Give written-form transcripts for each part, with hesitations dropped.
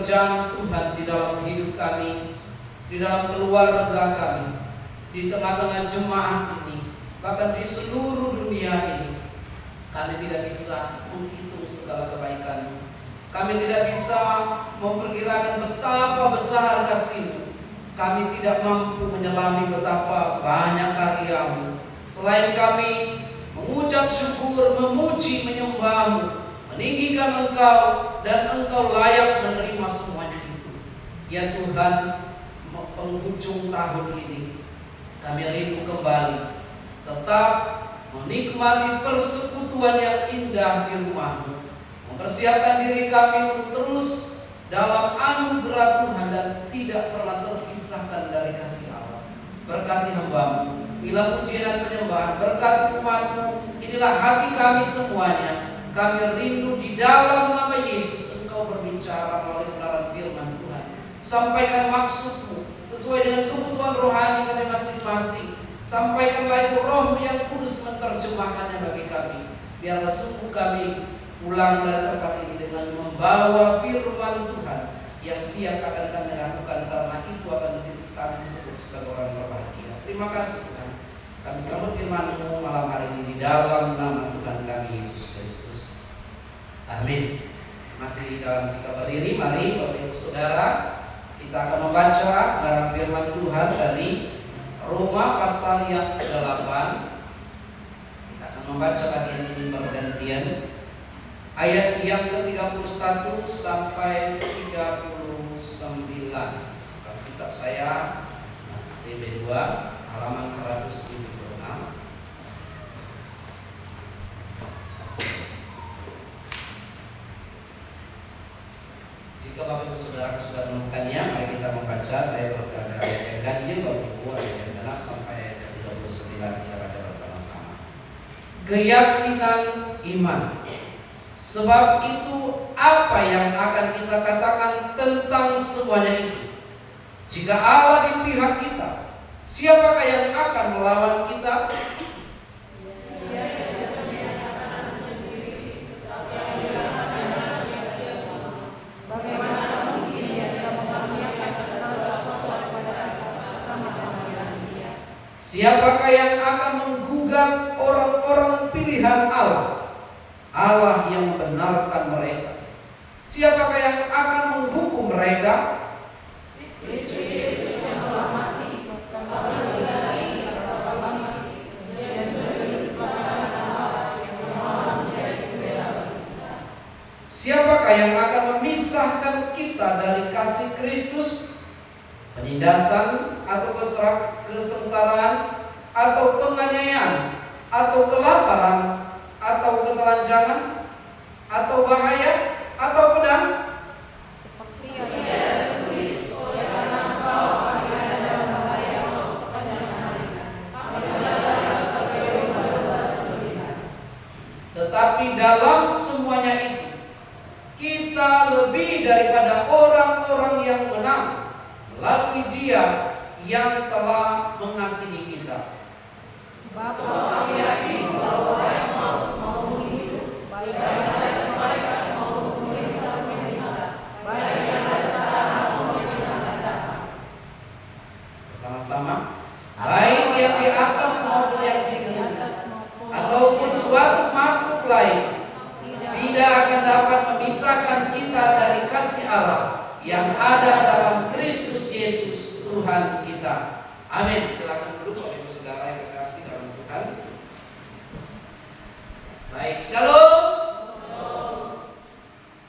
pekerjaan Tuhan di dalam hidup kami, di dalam keluarga kami, di tengah-tengah jemaat ini, bahkan di seluruh dunia ini. Kami tidak bisa menghitung segala kebaikan-Mu. Kami tidak bisa memperkirakan betapa besar kasih-Mu. Kami tidak mampu menyelami betapa banyak karya-Mu. Selain kami mengucap syukur, memuji, menyembah-Mu, meninggikan Engkau, dan Engkau layak menerima semuanya itu. Ya Tuhan, penghujung tahun ini kami rindu kembali tetap menikmati persekutuan yang indah di rumah-Mu, mempersiapkan diri kami untuk terus dalam anugerah Tuhan dan tidak pernah terpisahkan dari kasih Allah. Berkati hamba-Mu, bila pujian dan penyembahan, berkati umat-Mu. Inilah hati kami semuanya. Kami rindu di dalam nama Yesus Engkau berbicara melalui kebenaran firman Tuhan. Sampaikan maksud-Mu sesuai dengan kebutuhan rohani kami masing-masing. Sampaikanlah itu Roh yang kudus menerjemahkannya bagi kami. Biarlah sungguh kami pulang dari tempat ini dengan membawa firman Tuhan yang siap akan kami lakukan, karena itu akan kami disebut sebagai orang berbahagia. Terima kasih Tuhan. Kami sambut firman-Mu malam hari ini di dalam nama Tuhan kami Yesus Kristus. Amin. Masih dalam sikap berdiri, mari Bapak Ibu Saudara, kita akan membaca dalam firman Tuhan dari Roma pasal yang ke-8. Kita akan membaca bagian ini bergantian, ayat yang ke-31 sampai 39. Kitab saya TB2 halaman 176. Jika Bapak Ibu Saudara sudah menemukannya, mari kita membaca. Saya berkata ayat yang ganjil, Bapak Ibu, ayat yang genap sampai ayat yang 39. Kita baca bersama-sama. Keyakinan iman. Sebab itu apa yang akan kita katakan tentang semuanya itu? Jika Allah di pihak kita, siapakah yang akan melawan kita? Siapakah yang akan menggugat orang-orang pilihan Allah? Allah yang membenarkan mereka. Siapakah yang akan menghukum mereka? Siapakah yang akan memisahkan kita dari kasih Kristus? Penindasan atau kesengsaraan atau penganiayaan atau kelaparan atau ketelanjangan atau bahaya atau pedang? Tetapi dalam semuanya itu kita lebih daripada orang-orang yang menang melalui Dia yang telah mengasihi kita. Sebab kami yakin bahwa baik maut maupun hidup, baik yang kebaikan maupun pemerintahan pemerintahan, baik yang sekarang maupun yang akan datang. Bersama-sama. Baik yang di atas maupun yang di bumi, ataupun suatu makhluk lain, tidak akan dapat memisahkan kita dari kasih Allah yang ada dalam Kristus Yesus Tuhan kita. Amin. Silakan duduk Bapak Ibu Saudara yang kekasih dalam Tuhan. Baik, shalom.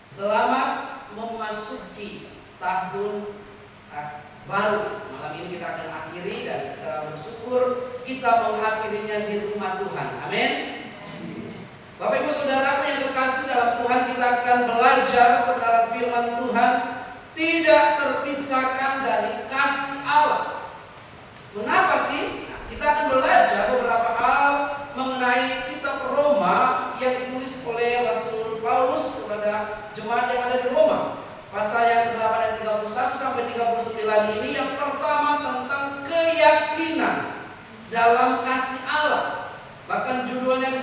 Selamat memasuki tahun baru. Malam ini kita akan akhiri dan kita bersyukur kita mengakhirinya di rumah Tuhan. Amin. Bapak Ibu Saudaraku yang kekasih dalam Tuhan, kita akan belajar kebenaran firman Tuhan tidak terpisahkan dari kasih Allah. Mengapa sih? Kita akan belajar beberapa hal mengenai kitab Roma yang ditulis oleh Rasul Paulus kepada jemaat yang ada di Roma. Pasal yang ke-8 ayat 31 sampai 39 ini yang pertama tentang keyakinan dalam kasih Allah. Bahkan judulnya di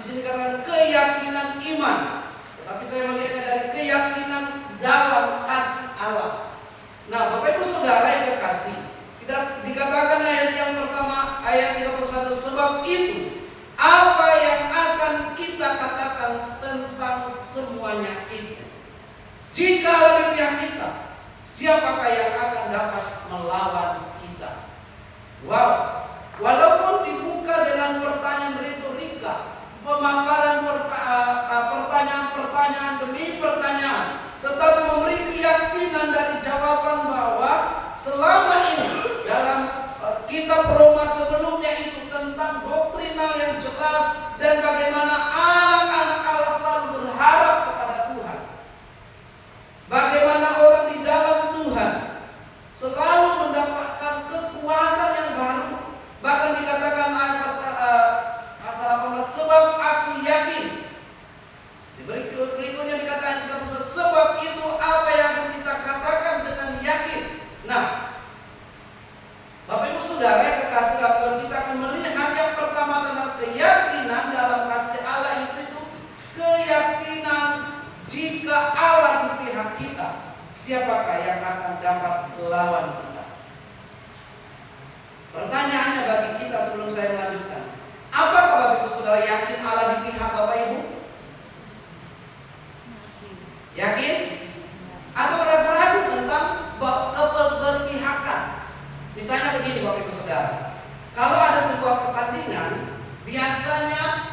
sini karena keyakinan iman. Tetapi saya melihatnya dari keyakinan dalam kasih Allah. Nah, Bapak Ibu Saudara yang kekasih, kita dikatakan ayat yang pertama, ayat 31, sebab itu apa yang akan kita katakan tentang semuanya itu? Jika Allah di pihak kita, siapakah yang akan dapat melawan kita? Wow, walaupun dibuka dengan pertanyaan retorika, pemaparan pertanyaan demi pertanyaan, tetapi memberi keyakinan dari jawaban bahwa selama ini dalam kitab Roma sebelumnya itu tentang doktrinal yang jelas dan bagaimana anak-anak Allah selalu berharap kepada Tuhan. Bagaimana orang di dalam Tuhan selalu mendapatkan kekuatan yang baru. Bahkan dikatakan pasal 18, sebab aku yakin. Berikutnya dikatakan sebab itu apa yang akan kita katakan dengan yakin. Nah, Bapak Ibu Saudara yang kekasih dalam Tuhan, kita akan melihat yang pertama tentang keyakinan dalam kasih Allah itu keyakinan jika Allah di pihak kita, siapakah yang akan dapat melawan kita? Pertanyaannya bagi kita sebelum saya melanjutkan, apakah Bapak Ibu Saudara yakin Allah di pihak Bapak Ibu? Yakin? Atau ragu-ragu tentang keberpihakan? Misalnya begini Bapak Ibu Saudara, kalau ada sebuah pertandingan, biasanya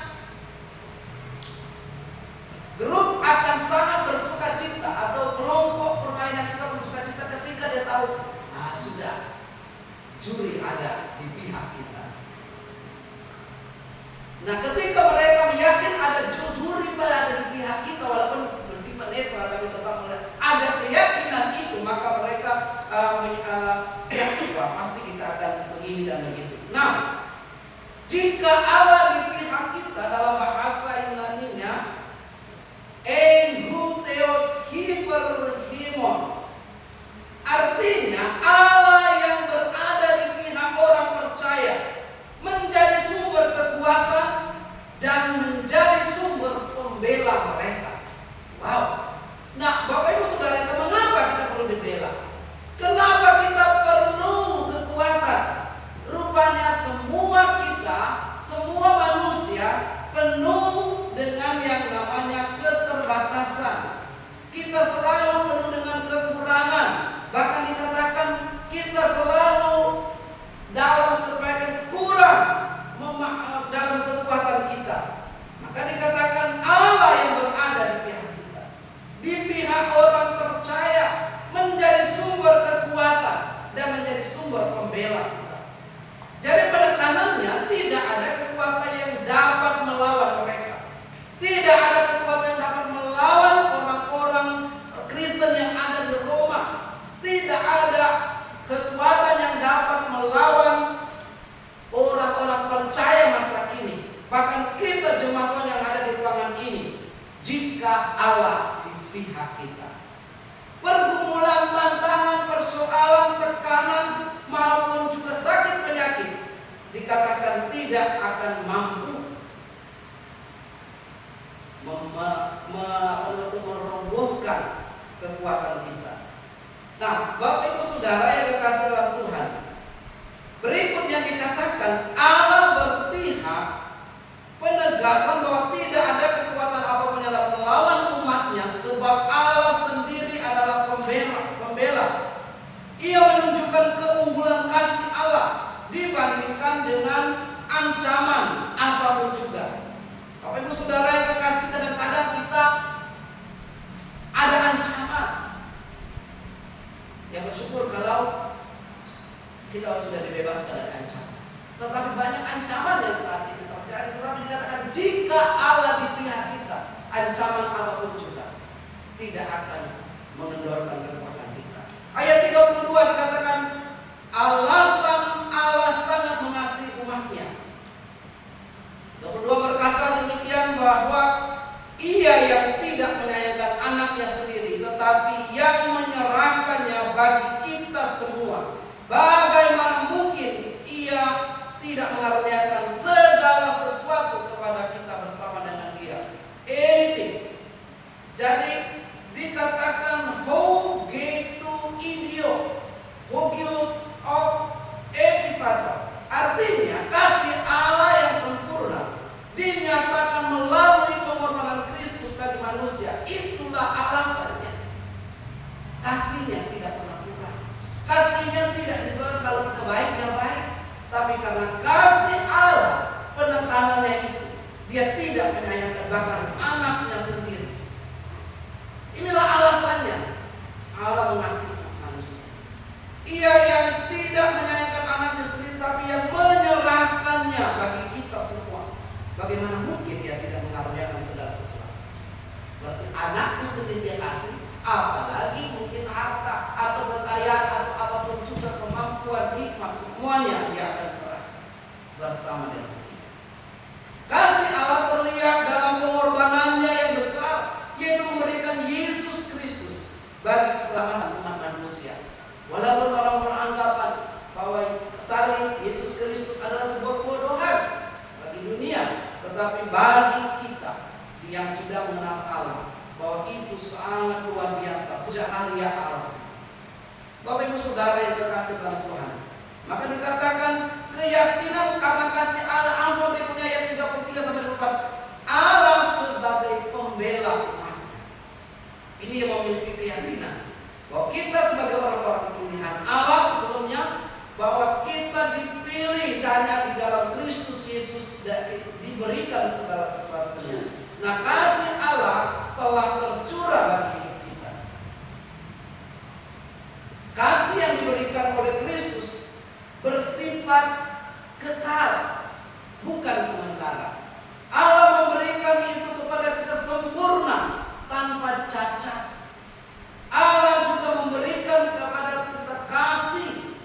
grup akan sangat bersuka cita atau kelompok permainan kita bersuka cita ketika dia tahu, sudah juri ada di pihak kita. Nah, ketika mereka yakin ada juri berada di pihak kita, walaupun bersifat netral tapi tetap ada keyakinan itu, maka mereka yakin bahwa pasti kita akan begini dan begitu. Nah, jika Allah di pihak kita, dalam bahasa Yunaninya Theos Hyperhimon, artinya Allah yang berada di pihak orang percaya menjadi sumber kekuatan dan menjadi sumber pembela mereka. Wow. Nah, Bapak Ibu Saudara, mengapa kita perlu dibela? Kenapa kita perlu kekuatan? Rupanya semua kita, semua manusia penuh dengan yang namanya keterbatasan. Kita selalu penuh dengan kekurangan. Bahkan dikatakan kita selalu dalam kebaikan kurang dalam kekuatan kita. Maka dikatakan Allah yang berada di pihak kita, di pihak orang percaya, menjadi sumber kekuatan dan menjadi sumber pembela kita. Jadi penekanannya tidak ada kekuatan yang dapat melawan mereka. Tidak ada kekuatan yang dapat melawan orang-orang Kristen yang ada di Roma. Tidak ada kekuatan yang dapat melawan orang-orang percaya masa kini. Bahkan kita jemaat Tuhan yang ada di ruangan ini, jika Allah di pihak kita, pergumulan, tantangan, persoalan, tekanan maupun juga sakit penyakit dikatakan tidak akan mampu merobohkan kekuatan kita. Nah, Bapak Ibu Saudara yang kekasih dalam Tuhan, berikutnya dikatakan Allah berpihak, penegasan bahwa tidak ada kekuatan apapun yang dapat melawan umatnya, sebab Allah sendiri adalah pembela. Ia menunjukkan keunggulan kasih Allah dibandingkan dengan ancaman apapun juga. Bapak Ibu Saudara yang kekasih, kadang-kadang kita ada ancaman. Ya, bersyukur kalau kita sudah dibebaskan dari ancaman. Tetapi banyak ancaman yang saat ini terjadi. Tetapi dikatakan jika Allah di pihak kita, ancaman apapun juga tidak akan mengendorkan kekuatan kita. Ayat 32 dikatakan alasan Allah sangat mengasihi umatnya. 32 berkata demikian, bahwa Ia yang tidak menyayangkan anaknya sendiri, tetapi yang menyerahkannya bagi kita semua. Bagaimana mungkin Ia tidak mengaruniakan segala sesuatu kepada kita bersama dengan Dia? Anything. Jadi dikatakan ho geto Dia tidak menyayangkan bahkan anaknya sendiri. Inilah alasannya Allah mengasihi manusia. Ia yang tidak menyayangkan anaknya sendiri, tapi yang menyerahkannya bagi kita semua. Bagaimana mungkin dia tidak mengaruniakan segala sesuatu? Berarti anaknya sendiri dia kasih, apalagi mungkin harta atau kekayaan atau apapun juga, kemampuan, hikmat, semuanya dia akan serahkan bersama dengan dia. Kasih Allah terlihat dalam pengorbanannya yang besar, yaitu memberikan Yesus Kristus bagi keselamatan umat manusia. Walaupun orang beranggapan bahwa salib Yesus Kristus adalah sebuah kebodohan bagi dunia, tetapi bagi kita yang sudah mengenal Allah, bahwa itu sangat luar biasa, karya Allah. Bapak Ibu Saudara yang terkasih dalam Tuhan, maka dikatakan keyakinan karena kasih Allah. Apa berikutnya ayat 33-34? Allah sebagai pembela umatnya. Ini yang memiliki keyakinan bahwa kita sebagai orang-orang pilihan Allah sebelumnya, bahwa kita dipilih hanya di dalam Kristus Yesus dan diberikan segala sesuatunya. Nah, kasih Allah telah tercurah bagi hidup kita. Kasih yang diberikan oleh Kristus bersifat kekal, bukan sementara. Allah memberikan itu kepada kita sempurna, tanpa cacat. Allah juga memberikan kepada kita kasih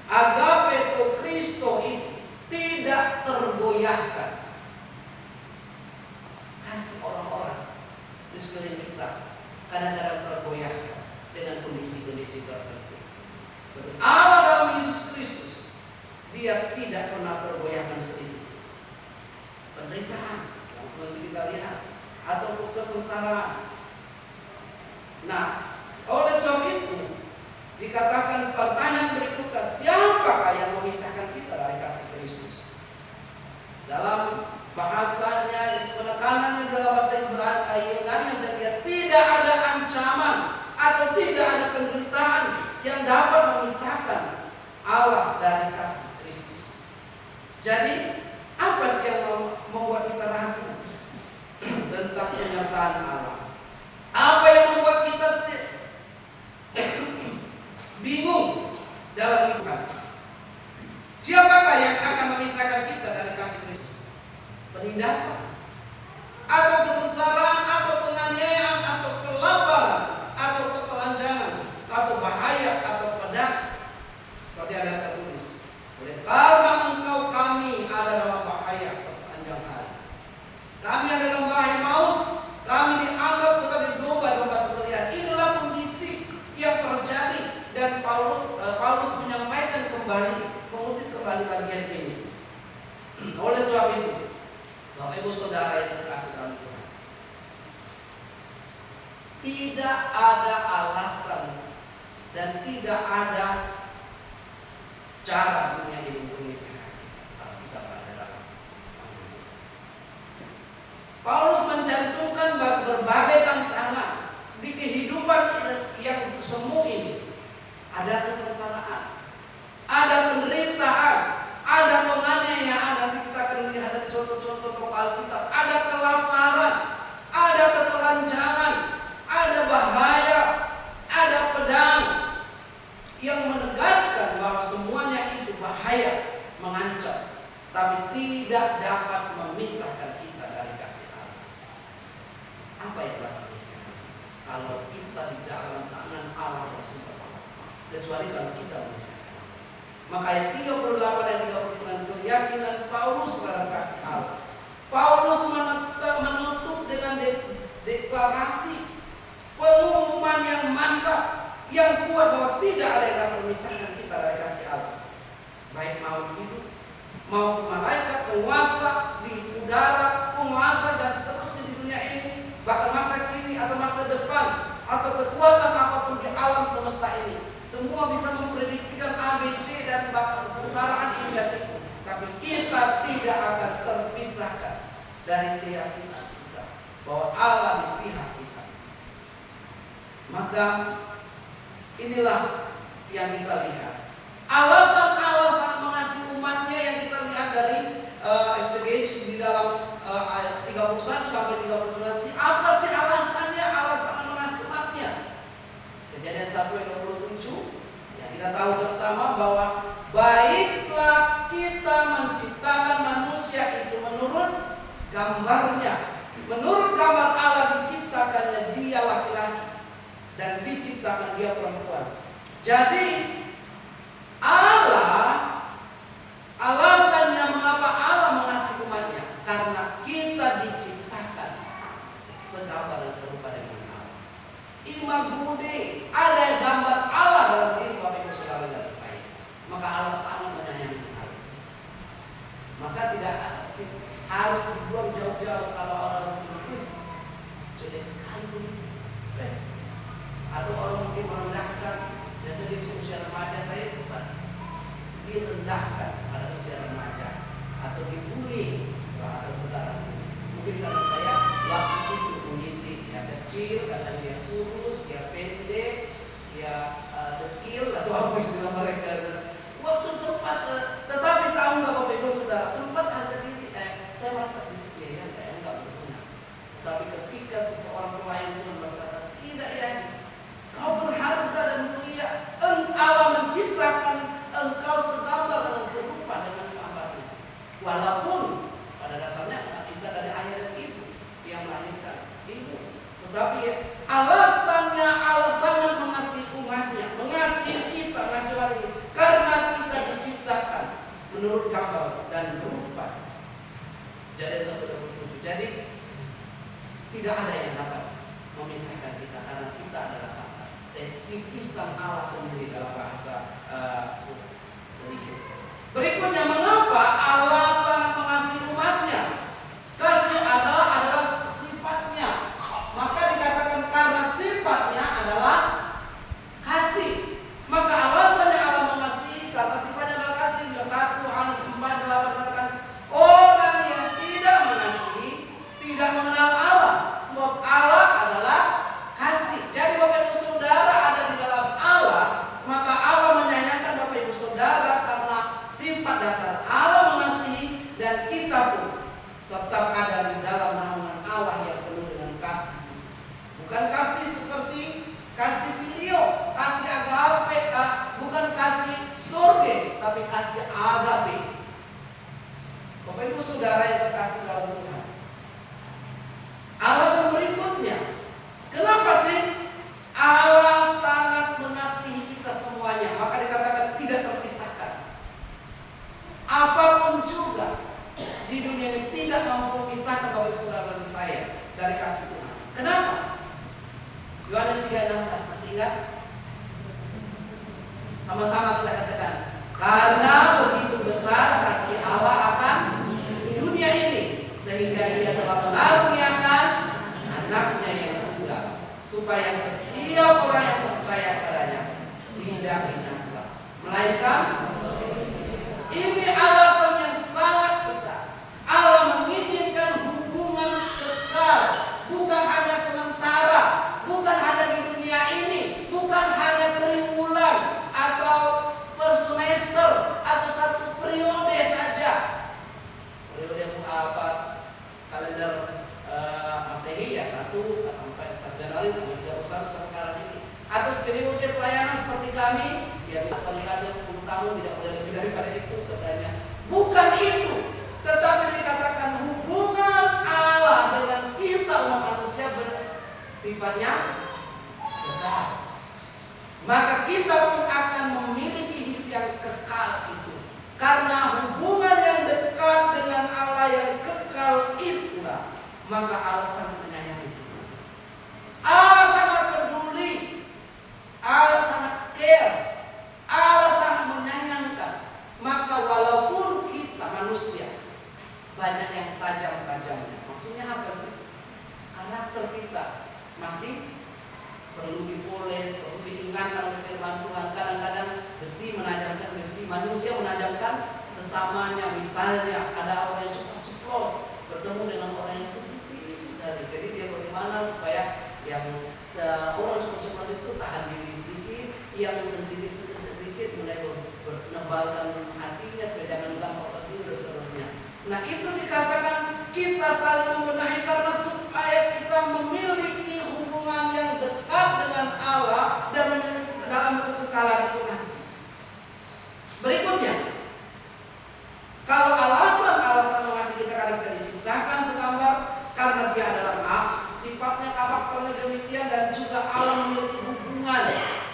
agape atau Kristo itu tidak tergoyahkan. Kasih orang-orang di sekeliling kita kadang-kadang tergoyahkan dengan kondisi-kondisi tertentu. Allah dalam Yesus Kristus, dia tidak pernah tergoyahkan sedikit. Penderitaan yang nanti kita lihat atau kesengsaraan. Nah, oleh sebab itu dikatakan pertanyaan berikutnya, siapakah yang memisahkan kita dari kasih Kristus? Dalam bahasanya, penekanannya dalam bahasa Ibrani saya lihat tidak ada ancaman atau tidak ada penderitaan yang dapat memisahkan Allah dari kasih Kristus. Jadi apa sih yang membuat kita ragu tentang penyertaan Allah? Apa yang membuat kita bingung dalam hidup? Siapakah yang akan memisahkan kita dari kasih Kristus? Penindasan, atau kesengsaraan, atau penganiayaan, atau kelaparan, atau ketelanjangan, atau bahaya, atau pedang. Seperti ada tertulis, oleh karena engkau kami ada dalam bahaya sepanjang hari. Kami ada dalam bahaya maut. Kami dianggap sebagai domba-domba sembelihan. Inilah kondisi yang terjadi, dan Paulus menyampaikan kembali, mengutip kembali bagian ini. Oleh sebab itu, Bapak Ibu Saudara yang terkasih dalam Tuhan, tidak ada alasan dan tidak ada cara dunia ini untuk memisahkan kita kalau kita berada dalam Tuhan. Paulus mencantumkan berbagai tantangan di kehidupan yang semu ini. Ada kesengsaraan, ada penderitaan, ada penganiayaan. Nanti kita akan lihat dari contoh-contoh tokoh Alkitab. Ada kelaparan, ada ketelanjangan, ada bahaya, ada pedang, yang menegaskan bahwa semuanya itu bahaya, mengancam, tapi tidak dapat memisahkan kita dari kasih Allah. Apa yang dapat memisahkan? Kalau kita di dalam tangan Allah bersumber, kecuali kalau kita memisahkan. Maka ayat 38 dan 39, keyakinan Paulus dalam kasih Allah. Paulus menutup dengan deklarasi, pengumuman yang mantap, yang kuat, bahwa tidak ada yang dapat memisahkan kita dari kasih Allah. Baik maut hidup, maupun malaikat, penguasa di udara, penguasa dan seterusnya di dunia ini, bahkan masa kini atau masa depan, atau kekuatan apapun di alam semesta ini, semua bisa memprediksikan A, B, C dan bahkan kesengsaraan ini dan itu. Tapi kita tidak akan terpisahkan dari keyakinan kita bahwa Allah di pihak kita. Maka inilah yang kita lihat. Alasan Allah sangat mengasihi umatnya yang kita lihat dari eksegesis di dalam ayat 31 sampai 39. Apa sih alasannya Allah sangat mengasihi umatnya? Kejadian 1 ayat 27. Ya, kita tahu bersama bahwa baiklah kita menciptakan manusia itu menurut gambarnya. Menurut gambar Allah diciptakannya dia laki-laki dan diciptakan dia perempuan. Jadi alasannya mengapa Allah mengasihi umatnya, karena kita diciptakan segambar dan serupa dengan Allah. Imagune, ada gambar Allah dalam diri Bapak Ibu Saudara dan saya. Maka Allah sangat menyayangi hal itu. Maka tidak harus dibuang jauh-jauh kalau orang jelek sekali begitu. Atau orang mungkin merendahkan. Biasanya di usia remaja saya sempat direndahkan pada usia remaja atau dibully bahasa saudara. Mungkin karena saya waktu itu kondisi dia kecil, karena dia kurus, dia pendek, dia dekil atau apa istilah mereka. Waktu sempat, tetapi tahu nggak Bapak Ibu Saudara, sempat harga diri saya merasa dia yang nggak berguna. Tetapi ketika seseorang pelayan Tuhan berkata, tidak ya, kau berharga dan mulia, Allah menciptakan engkau segambar dan serupa dengan gambarnya. Walaupun pada dasarnya kita dari ayah dan ibu yang melahirkan ibu, tetapi alasannya Allah sangat mengasihi umatnya, mengasihi kita nasional ini, karena kita diciptakan menurut gambar dan rupa. Jadi 1:27. Jadi tidak ada yang dapat memisahkan kita karena kita adalah gambar. Tipisan Allah sendiri dalam bahasa sedikit. Berikutnya, mengapa Allah sangat mengasihi umatnya? Kasih adalah sifatnya. Maka dikatakan karena sifatnya adalah kasih. Maka alasannya Allah mengasihi karena sifatnya adalah kasih. 1 Yohanes 4:8 katakan, orang yang tidak mengasihi tidak mengenal Allah, sebab Allah adalah kasih. Jadi Bapak Ibu Saudara ada di dalam Allah, maka Allah menyayangkan Bapak Ibu Saudara karena sifat dasar Allah mengasihi, dan kita pun tetap ada di dalam naungan Allah yang penuh dengan kasih. Bukan kasih seperti kasih video, kasih agape, bukan kasih storge, tapi kasih agape. Bapak Ibu Saudara yang terkasih dalam Tuhan, alasan berikutnya, kenapa sih Allah sangat mengasihi kita semuanya? Maka dikatakan tidak terpisahkan. Apapun juga di dunia ini tidak mampu memisahkan Bapak Ibu Saudara dan saya dari kasih Tuhan. Kenapa? Yohanes 3:16, masih ingat? Sama-sama kita katakan, karena begitu besar kasih Allah akan dunia ini, sehingga Ia telah mengaruniakan anaknya yang tunggal, supaya setiap orang yang percaya padanya tidak binasa, melainkan ini alasan yang sangat besar. Allah menginginkan hubungan kekal, bukan hanya sementara, bukan hanya di dunia ini, bukan hanya triwulan atau per semester atau satu periode saja. Periode abad kalender Masehi ya 1 sampai 1 Januari sampai 31 sampai sekarang ini. Atau periode pelayanan seperti kami, ya paling ada 10 tahun, tidak boleh lebih daripada itu katanya. Bukan itu, tetapi dikatakan hubungan Allah dengan kita umat manusia bersifatnya kekal. Maka kita pun akan memiliki hidup yang kekal itu. Karena hubungan yang dekat dengan Allah yang kekal itulah, maka Allah sangat menyayangi kita. Allah sangat peduli, Allah sangat care, Allah sangat menyayangkan. Maka walaupun kita manusia banyak yang tajam-tajamnya, maksudnya apa sih? Karakter kita masih perlu dipoles, perlu diingatkan oleh firman Tuhan. Kadang-kadang besi menajamkan besi, manusia menajamkan sesamanya. Misalnya ada orang yang ceplos bertemu dengan orang yang sensitif sekali. Jadi dia bagaimana supaya yang orang ceplos itu tahan diri sedikit, yang sensitif sedikit mulai menebalkan hatinya supaya jangan gampang tersinggung dan seterusnya. Nah, itu dikatakan kita saling membenahi karena supaya kita memiliki hubungan yang dekat dengan Allah dan memiliki dalam kekekalan itu nanti. Berikutnya, kalau alasan mengasihi kita karena kita diciptakan segambar, karena dia adalah sifatnya, karakternya demikian, dan juga Allah memiliki hubungan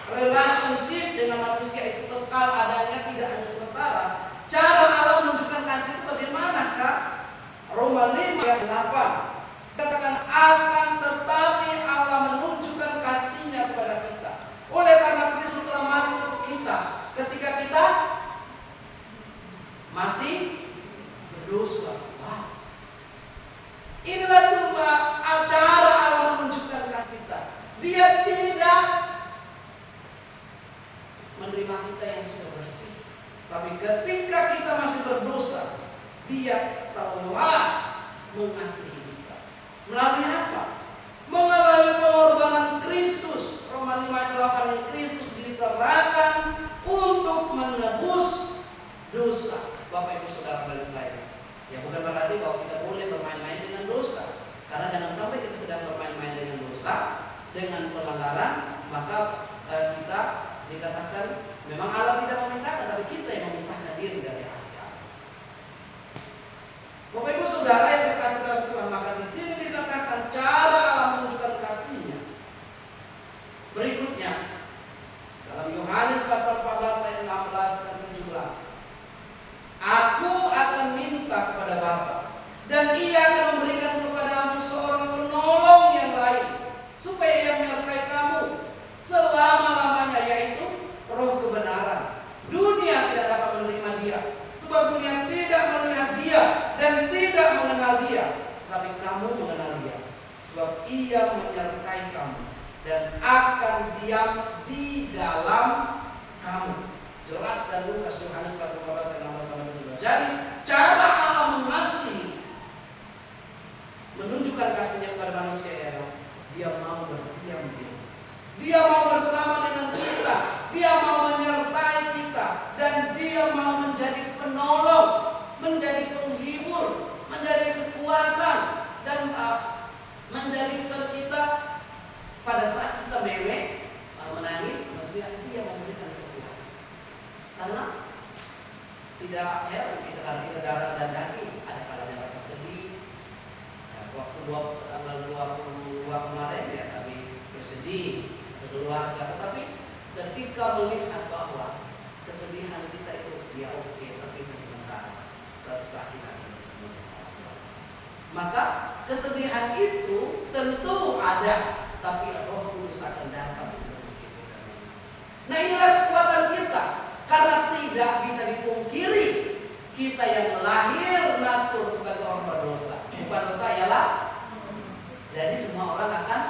relationship dengan manusia itu kekal adanya, tidak hanya sementara. Cara Allah menunjukkan kasih itu bagaimana, Kak? Roma 5 ayat 8 katakan, akan tetapi Allah menunjukkan kasihnya kepada kita oleh karena Kristus telah mati untuk kita ketika kita masih berdosa. Wah. Inilah tuh cara Allah menunjukkan kasih kita. Dia tidak menerima kita yang sudah bersih, tapi ketika kita masih berdosa, dia telah mengasihi kita. Melalui apa? Melalui pengorbanan Kristus. Roma 5 ayat 8, yang Kristus diserahkan untuk menebus dosa. Bapak Ibu Saudara dari saya, ya bukan berarti bahwa kita boleh bermain-main dengan dosa. Karena jangan sampai kita sedang bermain-main dengan dosa, dengan pelanggaran, maka kita dikatakan memang Allah tidak memisahkan, tapi kita yang memisahkan diri dari kasih Allah. Bapak Ibu Saudara yang dikasih dalam Tuhan, maka di sini dikatakan cara Allah menunjukkan kasihnya. Berikutnya dalam Yohanes pasal 14 ayat 16 dan 17. Aku akan minta kepada Bapa, dan Ia akan memberikan kepadamu seorang penolong yang lain, supaya Ia menyertai kamu selama-lamanya, yaitu Roh kebenaran. Dunia tidak dapat menerima Dia, sebab dunia tidak melihat Dia dan tidak mengenal Dia. Tapi kamu mengenal Dia, sebab Ia menyertai kamu dan akan diam di dalam kamu. Jelas dan Lukas, Yohanes pasal 15 ayat 16 sampai 17. Jadi cara Allah mengasihi, menunjukkan kasihnya kepada manusia ialah Dia mau berdiam diam. Dia mau bersama dengan kita, Dia mau menyertai kita, dan Dia mau menjadi penolong, menjadi penghibur, menjadi kekuatan, dan menjadikan kita pada saat kita mewek, menangis, maksudnya Dia memberikan kekuatan. Karena tidak heran kita, karena kita darah dan daging, ada kalanya rasa sedih. Waktu tanggal 22 kemarin ya kami bersedih sekeluarga, tetapi ketika melihat bahwa kesedihan kita itu ya oke, terpisah sementara, suatu saat kita akan bertemu dengan Allah. Maka kesedihan itu tentu ada, tapi Roh Kudus akan datang untuk menghibur dan menenangkan. Nah, inilah kekuatan kita, karena tidak bisa dipungkiri kita yang lahir natur sebagai orang berdosa. Bukan dosa ialah, jadi semua orang akan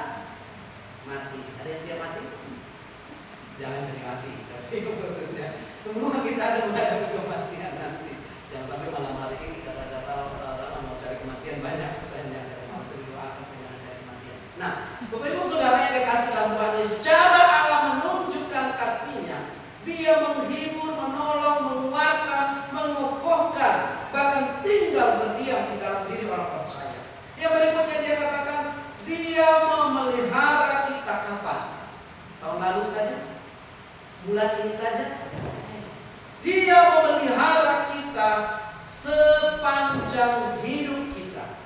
mati. Ada yang siap mati? Jangan cari mati. Tapi maksudnya semua kita akan menghadapi kematian nanti. Jangan sampai malam hari ini kata-kata orang mau cari kematian banyak. Banyak yang mau berdoakan jangan cari kematian. Nah, Bapak Ibu Saudara yang dikasih dalam Tuhan Yesus, cara Allah menunjukkan kasih-Nya, Dia menghibur, menolong, menguatkan, mengokohkan, bahkan tinggal berdiam di dalam diri orang percaya. Yang berikutnya Dia katakan, Dia memelihara kita kapan? Tahun lalu saja? Bulan ini saja? Dia memelihara kita sepanjang hidup kita.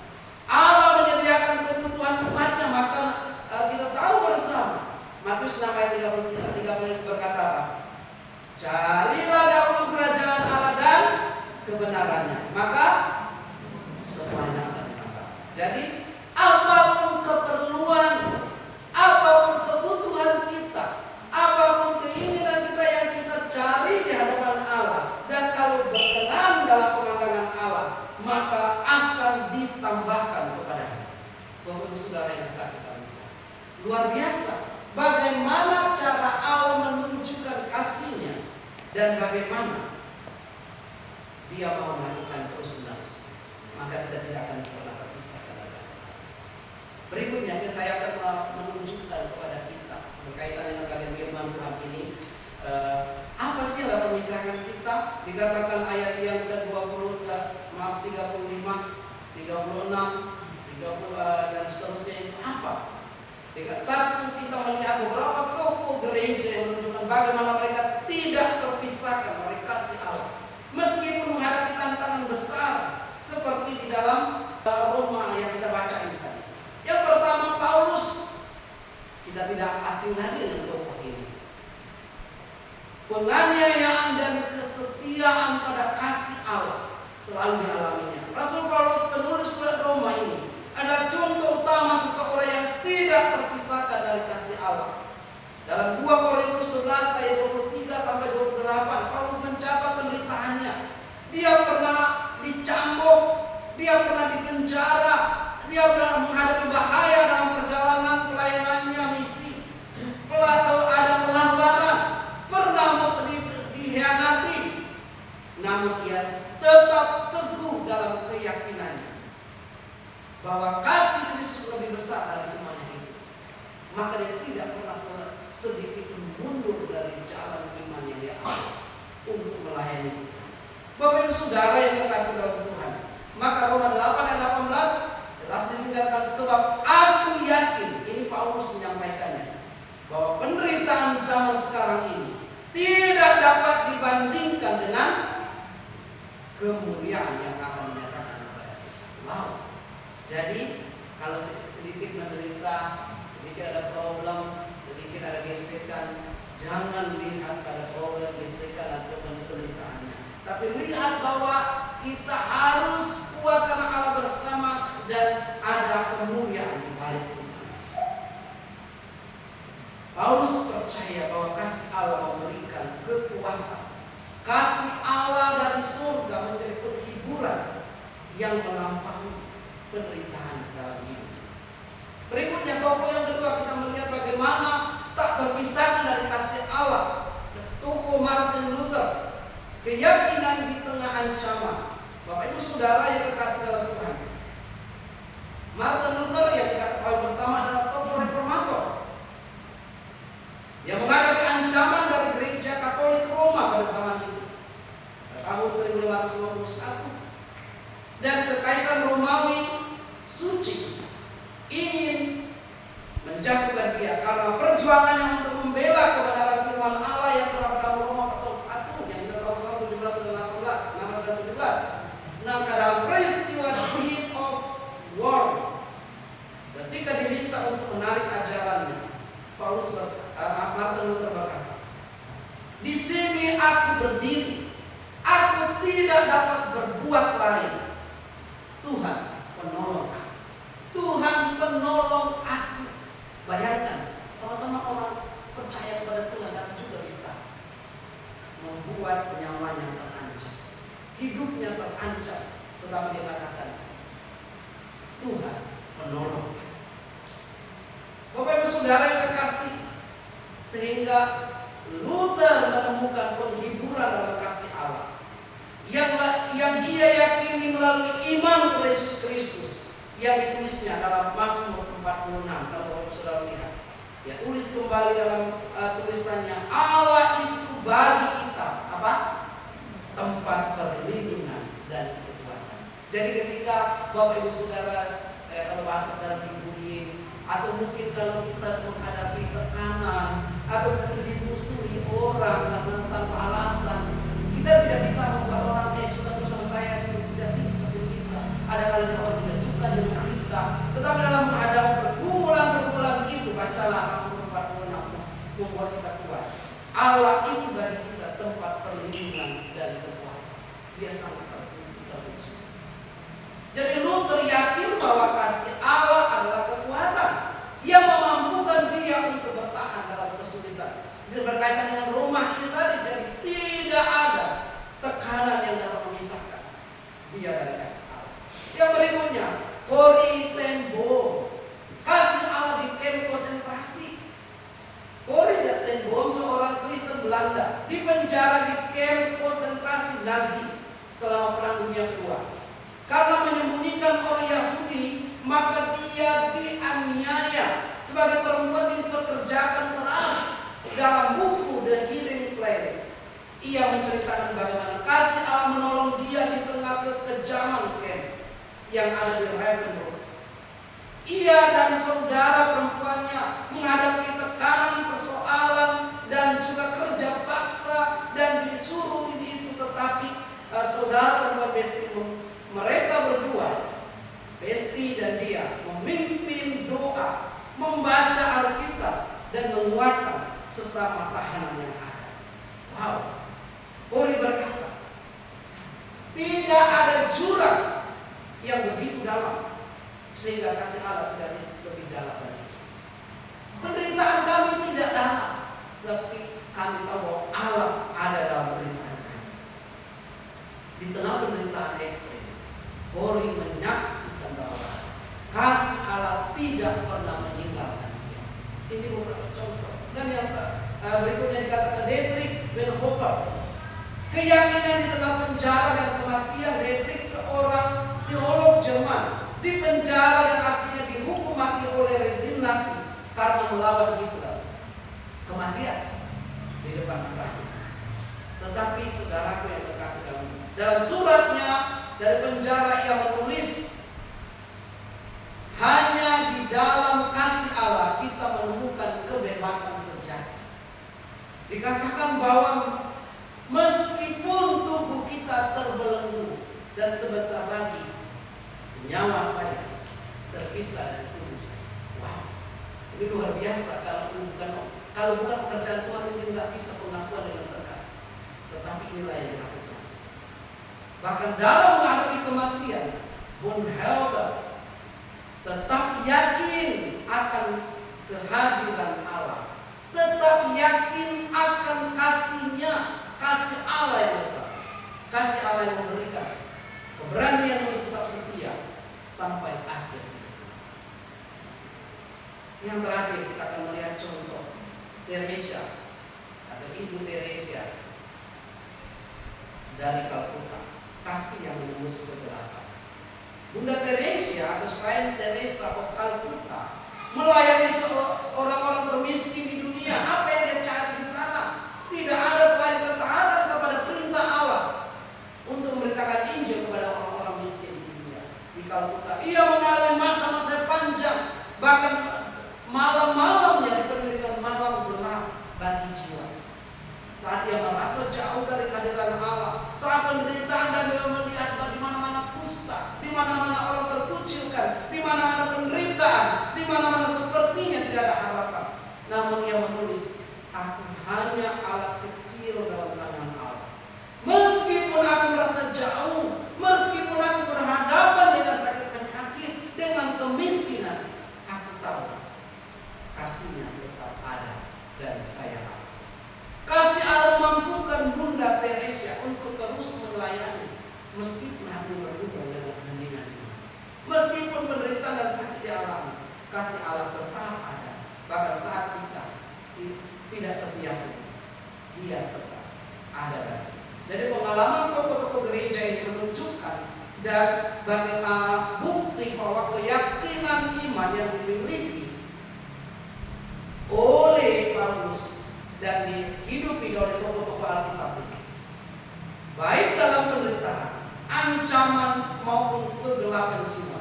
Allah menyediakan kebutuhan umatnya, maka kita tahu bersama. Matius 6 ayat 30 berkata apa? Carilah dahulu kerajaan Allah dan kebenarannya, maka semuanya akan ditambah. Jadi apapun keperluan, apapun kebutuhan kita, apapun keinginan kita yang kita cari di hadapan Allah, dan kalau berkenan dalam pemandangan Allah, maka akan ditambahkan kepada kita. Bapak Ibu Saudara yang dikasih Tuhan, luar biasa bagaimana cara Allah menunjukkan kasih-Nya dan bagaimana Dia mau melakukan terus-menerus. Maka kita tidak akan pernah terpisah dari kasih Allah. Berikutnya saya akan menunjukkan kepada kita berkaitan dengan bagian firman Tuhan ini, apa sih yang akan memisahkan kita? Dikatakan ayat yang ke-20, maaf 35, 36, 30 dan seterusnya itu apa? Tingkat 1 kita melihat beberapa tokoh gereja yang menunjukkan bagaimana mereka tidak terpisahkan dari kasih Allah meskipun menghadapi tantangan besar seperti di dalam Roma yang kita baca ini tadi. Yang pertama, Paulus. Kita tidak asing lagi dengan tokoh ini. Penganiayaan dan kesetiaan pada kasih Allah selalu dialaminya. Rasul Paulus, penulis surat Roma ini, adalah contoh utama seseorang yang tidak terpisahkan dari kasih Allah. Dalam 2 Korintus 11 ayat 23 sampai 28, Paulus mencatat penderitaannya. Dia pernah dicambuk, dia pernah dipenjara, dia pernah menghadapi bahaya dalam perjalanan pelayanannya misi. Ada kelaparan, pernah dihianati, namun ia tetap teguh dalam keyakinannya bahwa kasih Kristus lebih besar dari semuanya itu. Maka dia tidak pernah sedikit pun mundur dari jalan iman yang dia ambil untuk melayani Tuhan. Bapak Ibu Saudara yang kekasih dalam Tuhan, maka Roma 8 ayat 18 jelas disingkatkan, sebab aku yakin, ini Paulus menyampaikannya, bahwa penderitaan zaman sekarang ini tidak dapat dibandingkan dengan kemuliaan yang akan dinyatakan kepada kita. Wow. Jadi kalau sedikit menderita, sedikit ada problem, sedikit ada gesekan, jangan lihat pada problem, gesekan atau penderitaannya, tapi lihat bahwa kita harus kuat karena Allah bersama dan ada kemuliaan di balik semua. Paulus percaya bahwa kasih Allah memberikan kekuatan. Kasih Allah dari surga menjadi penghiburan yang melampaui penderitaan dalam hidup. Berikutnya, tokoh yang kedua, kita melihat bagaimana tak terpisahkan dari kasih Allah. Tokoh Martin Luther, keyakinan di tengah ancaman. Bapak Ibu Saudara yang kekasih dalam Tuhan, Martin Luther yang kita ketahui bersama adalah tokoh reformator yang menghadapi ancaman dari gereja Katolik Roma pada zaman itu, tahun 1521, dan kekaisaran Romawi suci ingin menjatuhkan dia karena perjuangannya untuk membela kebenaran firman Allah yang terdapat dalam Roma pasal 1 yang kita tahu tahun 17 dan 16 dan 17. Nah, dalam peristiwa Deed of War, ketika diminta untuk menarik ajarannya, Martin Luther berkata, di sini aku berdiri, aku tidak dapat berbuat lain. Tuhan penolong aku. Tuhan penolong aku. Bayangkan, sama-sama orang percaya kepada Tuhan, tapi juga bisa membuat nyawanya terancam, hidupnya terancam, tetapi dia katakan, Tuhan penolong. Bapak Ibu Saudara yang kekasih, sehingga Luther menemukan penghiburan dalam kasih Allah yang dia yakini melalui iman kepada Yesus Kristus yang ditulisnya dalam Mazmur 46. Kalau Bapak Saudara lihat, dia tulis kembali dalam tulisannya, Allah itu bagi kita apa? Tempat perlindungan dan kekuatan. Jadi ketika Bapak Ibu Saudara kalau bahasa sekarang dibully, atau mungkin kalau kita menghadapi tekanan, atau mungkin dimusuhi orang karena tanpa alasan, kita tidak bisa membuat orang suka terus sama saya, tidak bisa. Ada kalanya orang tidak suka dengan kita, tetapi dalam menghadapi pergumulan itu, bacalah Mazmur 46, membuat kita kuat. Allah itu bagi kita tempat perlindungan dan kekuatan. Dia sangat terpuji. Jadi Luther yakin bahwa kasih Allah adalah kekuatan yang memampukan dia untuk bertahan dalam kesulitan. Dia berkaitan dengan Roma ini tadi, jadi tidak ada tekanan yang dapat memisahkan dia dari kasih Allah. Yang berikutnya, Corrie ten Boom, kasih Allah di kamp konsentrasi. Corrie ten Boom, seorang Kristen Belanda, dipenjara di kamp konsentrasi Nazi selama Perang Dunia Kedua. Karena menyembunyikan orang Yahudi, maka dia dianiaya. Sebagai perempuan dipekerjakan keras. Dalam buku The Hiding Place, ia menceritakan bagaimana kasih Allah menolong dia di tengah tengah kekejaman camp yang ada di Ravenborough. Ia dan saudara perempuannya menghadapi tekanan, persoalan, dan juga kerja paksa dan disuruh ini itu, tetapi saudara perempuan Besti, mereka berdua, Besti dan dia, memimpin doa, membaca Alkitab, dan menguatkan sesama tahanan yang ada. Wow, Corrie berkata, tidak ada jurang yang begitu dalam sehingga kasih Allah tidak lebih dalam lagi. Penderitaan kami tidak dalam, tapi kami tahu bahwa Allah ada dalam penderitaan kami. Di tengah penderitaan ekstrem, Corrie menyaksikan bahwa kasih Allah tidak pernah meninggalkan dia. Ini beberapa contoh. Dan yang berikutnya dikatakan Dietrich Bonhoeffer, keyakinan di tengah penjara dan kematian. Dietrich seorang teolog Jerman di penjara dan akhirnya dihukum mati oleh rezim Nazi karena melawan Hitler. Kematian di depan matanya. Tetapi saudaraku yang terkasih, dalam suratnya dari penjara ia menulis, hanya di dalam kasih Allah kita menemukan kebebasan sejati. Dikatakan bahwa meskipun tubuh kita terbelenggu dan sebentar lagi nyawa saya terpisah dari tubuh saya. Wow, ini luar biasa. Kalau bukan pekerjaan Tuhan mungkin nggak bisa pengakuan dengan terkasih. Tetapi inilah yang dilakukan. Bahkan dalam menghadapi kematian, Bonhoeffer tetap yakin akan kehadiran Allah, tetap yakin akan kasih-Nya, kasih Allah yang besar, kasih Allah yang memberikan keberanian untuk tetap setia sampai akhir. Yang terakhir kita akan melihat contoh Teresa atau Ibu Teresa dari Kalkuta, kasih yang menembus kegelapan. Bunda Teresa atau Saint Teresa of Calcutta melayani orang-orang termiskin di dunia. Apa yang dia cari di sana? Tidak ada selain ketaatan kepada perintah Allah untuk memberitakan Injil kepada orang-orang miskin di dunia. Di Calcutta ia mengalami masa-masa panjang, bahkan malam-malamnya dipenuhi dengan malam gelap bagi jiwa. Saat ia merasa jauh dari kehadiran Allah, saat penderitaan dan dia melihat di mana-mana kusta, di mana-mana orang terkucilkan, di mana-mana penderitaan, di mana-mana sepertinya tidak ada harapan. Namun ia menulis, aku hanya alat kecil dalam tangan Allah. Meskipun aku merasa jauh, meskipun aku berhadapan dengan sakit penyakit, dengan kemiskinan, aku tahu kasih-Nya tetap ada dan saya tahu. Kasih Allah memampukan Bunda Teresa untuk terus melayani meskipun hati berhubung dengan keheningan ini. Meskipun penderitaan dan sakit dialami, kasih Allah tetap ada. Bahkan saat kita tidak setia pun, Dia tetap ada lagi. Jadi pengalaman tokoh-tokoh gereja ini menunjukkan dan bagaimana bukti bahwa keyakinan iman yang dimiliki oleh Paulus dan dihidupi oleh tokoh-tokoh Alkitab ini, baik dalam penderitaan, ancaman maupun kegelapan jiwa,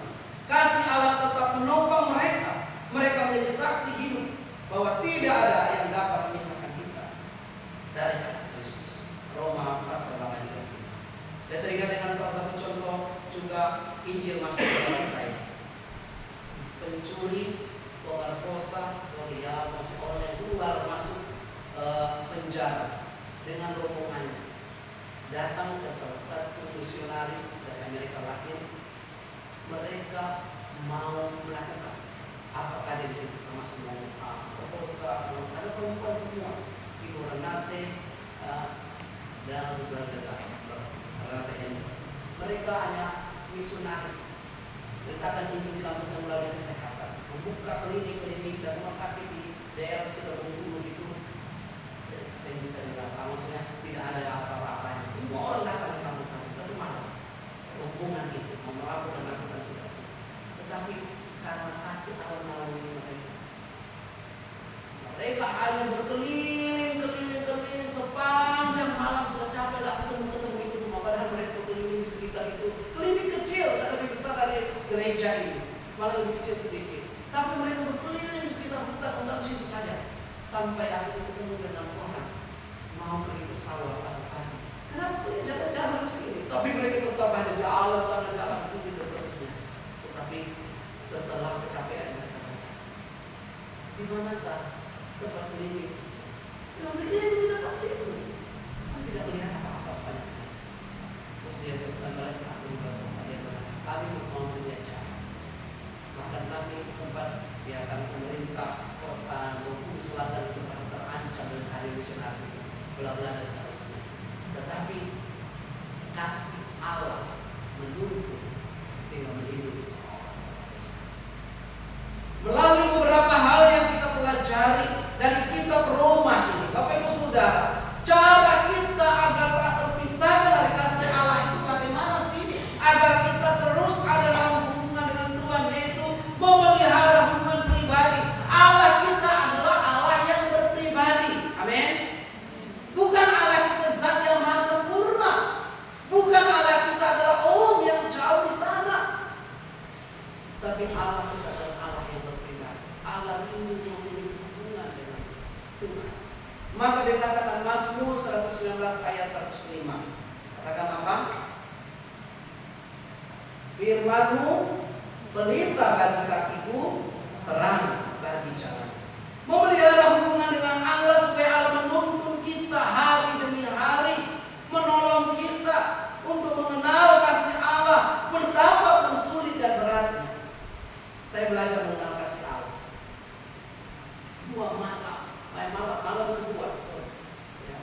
kasih Allah tetap menopang mereka. Mereka menjadi saksi hidup bahwa tidak ada yang dapat memisahkan kita dari kasih Kristus. Roma pasal 8 ayat 9. Saya teringat dengan salah satu contoh juga Injil masuk ke dalam saya. Pencuri, pemerkosa, masih orang yang keluar masuk penjara dengan rombongannya, datang ke salah satu misionaris dari Amerika Latin. Mereka mau melakukan apa saja di situ, termasuk perkosa, ada perempuan semua, Ibu Renate dan juga Renate Hensa. Mereka hanya misionaris, letakkan Injil di kampus melalui kesehatan, membuka klinik-klinik dan rumah sakit di daerah sekitar Bengkulu itu. Saya bisa bilang, maksudnya tidak ada apa-apa. Semua orang datang ke kampung satu malam. Hubungan itu melakukan dan lakukan tugas. Tetapi karena kasih Allah melalui mereka hanya berkeliling sepanjang malam, sudah capek, gak ketemu itu rumah. Padahal mereka berkeliling di sekitar sekitar itu. Klinik kecil, lebih besar dari gereja ini, malah lebih kecil sedikit. Tapi mereka berkeliling di sekitar hutan-hutan situ saja. Sampai aku ketemu dengan orang mau pergi ke sawah pagi-pagi. Kenapa kalian jalan-jalan ke sini? Tapi mereka tetap ada jalan sana, jalan ke sini dan seterusnya. Tetapi setelah kecapean mereka kata, di manakah tempat klinik? Ya mereka yang di dekat situ. Kan tidak melihat apa-apa sepanjang hari. Terus dia berkata, aku berkata, kami mau melihat jalan. Bahkan kami sempat akan pemerintah kota Bengkulu Selatan itu terancam dengan hari misionari, bla-bla dan seterusnya. Tetapi kasih Allah menuntun sehingga menhidupi orang. Melalui beberapa hal yang kita pelajari dari kitab Roma ini, Bapak Ibu Saudara, cara kita agar tak terpisahkan dari kasih Allah itu bagaimana sih? Agar kita terus ada dalam hubungan dengan Tuhan, yaitu memelihara hubungan pribadi. Allah kita adalah Allah yang berpribadi. Amin. Bukan Allah kita zat yang maha sempurna. Bukan Allah kita adalah yang jauh di sana. Tapi Allah kita adalah Allah yang berpribadi. Allah ini memiliki hubungan dengan Tuhan. Maka dikatakan Mazmur 119 ayat 105. Katakan apa? Firman-Mu pelita bagi kakiku, terang bagi jalan. Memelihara hubungan dengan Allah supaya Allah menuntun kita hari demi hari, menolong kita untuk mengenal kasih Allah betapapun sulit dan beratnya. Saya belajar mengenal kasih Allah.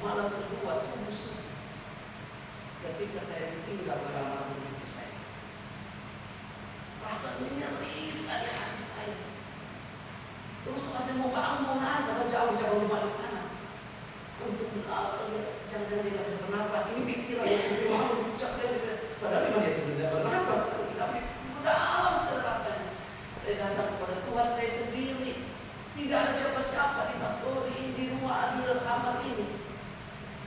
Malam kedua subuh-subuh ketika saya tinggal bersama istri saya, rasanya nyeri sekali hati saya. Terus saya mau karena jauh di sana untuk jangan tidak bisa bernafas. Ini pikiran yang mau diucap padahal memang dia sudah bernafas, tapi dalam sekali rasanya. Saya datang kepada Tuhan saya sendiri, tidak ada siapa-siapa di pastori, di rumah, di kamar ini.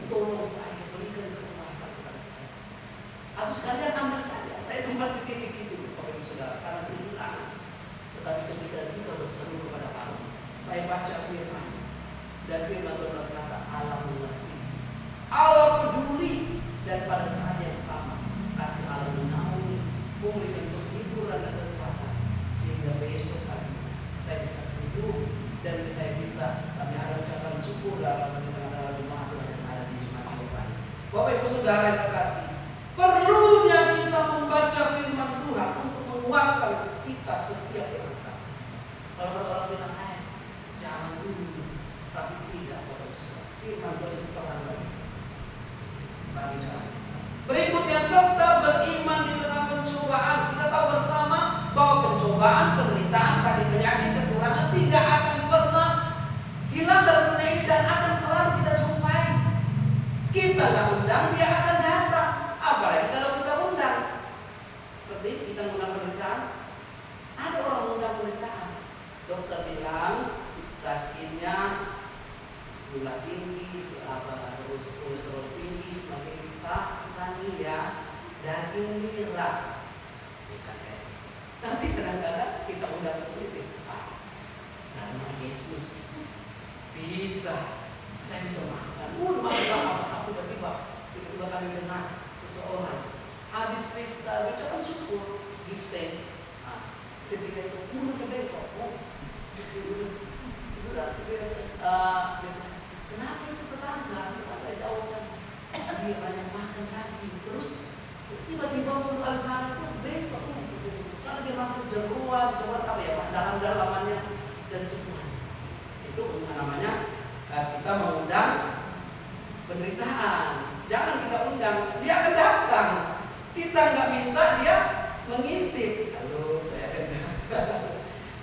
Tolong saya, berikan kekuatan kepada saya. Atau sekalian ambil saja. Saya sempat di titik itu, Bapak Ibu Saudara, karena kehilangan. Tetapi ketika kita berseru kepada Allah, saya baca firman, dan firman berkata, Allah mengerti, Allah peduli, dan pada saat yang sama kasih Allah menaungi, memberikan penghiburan dan kekuatan, sehingga besok pagi saya bisa seduh dan saya bisa kami ada ucapan syukur dalam jemaat Tuhan yang ada di Jemaat Yohan. Bapak Ibu Saudara yang terkasih, perlunya kita membaca firman Tuhan untuk menguatkan kita setiap langkah. Kalau orang bilang, jangan dulu, tapi tidak, Bapak Ibu Saudara. Firman Tuhan itu terang bagi jalan. Berikutnya, tetap beriman di tengah pencobaan. Kita tahu bersama bahwa pencobaan, penderitaan, sakit penyakit, kekurangan tidak akan pernah hilang dari dunia ini dan akan selalu kita jumpai. Kita nggak undang, dia akan datang. Apalagi kalau kita undang. Seperti kita undang penderitaan. Ada orang undang penderitaan. Dokter bilang sakitnya gula tinggi, terus kolesterol tinggi, semakin kita ya daging nira misalnya. Tapi kadang-kadang kita undang seperti itu. Nama Yesus bisa, saya bisa makan. Aku tiba-tiba kami dengar seseorang habis pesta ucapan syukur, gifting. Ketika itu mulai ke bengkok, kenapa itu tetangga jauh sana? Dia banyak makan daging, terus tiba-tiba mulut Alfara itu bengkok, karena dia makan jeruan apa ya, dalam-dalamannya dan semuanya. Itu namanya kita mengundang penderitaan. Jangan kita undang, dia akan datang. Kita nggak minta, dia mengintip. Halo, saya akan datang.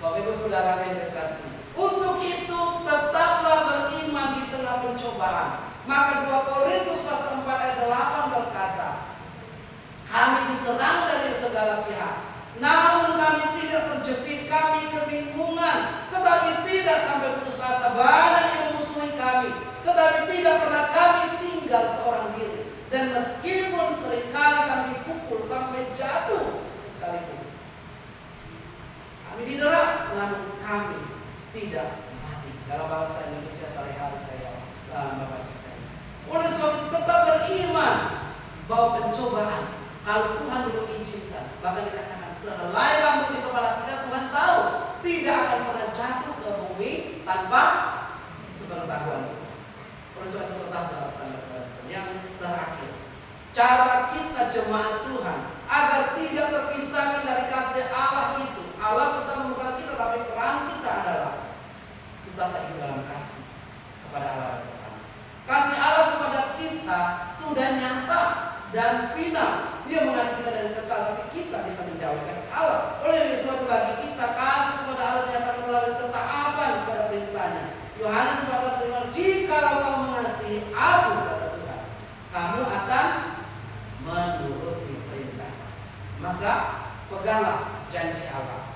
Bapak Ibu Saudara yang terkasih, untuk itu tetaplah beriman di tengah pencobaan. Maka 2 Korintus pasal 4 ayat 8 berkata, kami diserang dari segala pihak, namun kami tidak terjepit, kami kebingungan, tetapi tidak sampai putus asa. Banyak yang memusuhi kami, tetapi tidak pernah kami tinggal seorang diri. Dan meskipun seringkali kami dipukul sampai didera, namun kami tidak mati. Dalam bahasa Indonesia sehari-hari saya membacakan. Oleh sebab itu tetap beriman bahwa pencobaan, kalau Tuhan belum izinkan, bahkan dikatakan sehelai rambut di kepala kita, Tuhan tahu tidak akan pernah jatuh ke bumi tanpa sepengetahuan Tuhan. Oleh sebab itu tetap melaksanakan Tuhan. Yang terakhir, cara kita jemaat Tuhan agar tidak terpisahkan dari kasih Allah itu. Allah tetap memegang kita, tapi peran kita adalah tetap hidup dalam kasih kepada Allah dan sesama. Kasih Allah kepada kita sudah nyata dan final. Dia mengasihi kita dari kekal, tapi kita bisa menjauhi kasih Allah. Oleh sebab itu bagi kita kasih kepada Allah dinyatakan melalui ketaatan kepada perintahnya. Yohanes 14:5, jikalau kamu mengasihi aku, kata Tuhan, kamu akan menuruti perintah. Maka peganglah janji Allah.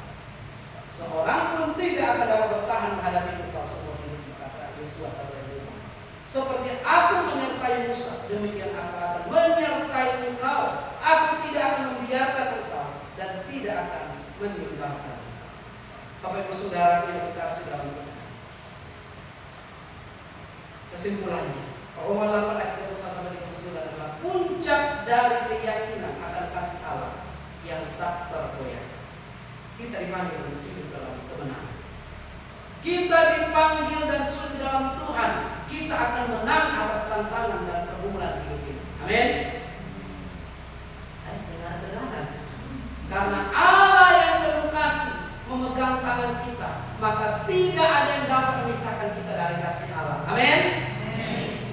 Seorang pun tidak akan dapat bertahan menghadapi engkau seumur hidup, kata Yosua 1:5. Seperti aku menyertai Musa, demikian aku akan menyertai engkau. Aku tidak akan membiarkan engkau dan tidak akan meninggalkan. Bapak Ibu Saudara yang dikasihi dalam Tuhan. Kesimpulannya, Roma 8 ayat 31-39 adalah puncak dari keyakinan akan kasih Allah yang tak tergoyah. Kita dipanggil untuk hidup dalam kebenaran. Kita dipanggil dan sulit dalam Tuhan. Kita akan menang atas tantangan dan pergumulan hidup ini. Amin. Karena Allah yang penuh kasih memegang tangan kita, maka tidak ada yang dapat memisahkan kita dari kasih Allah. Amin.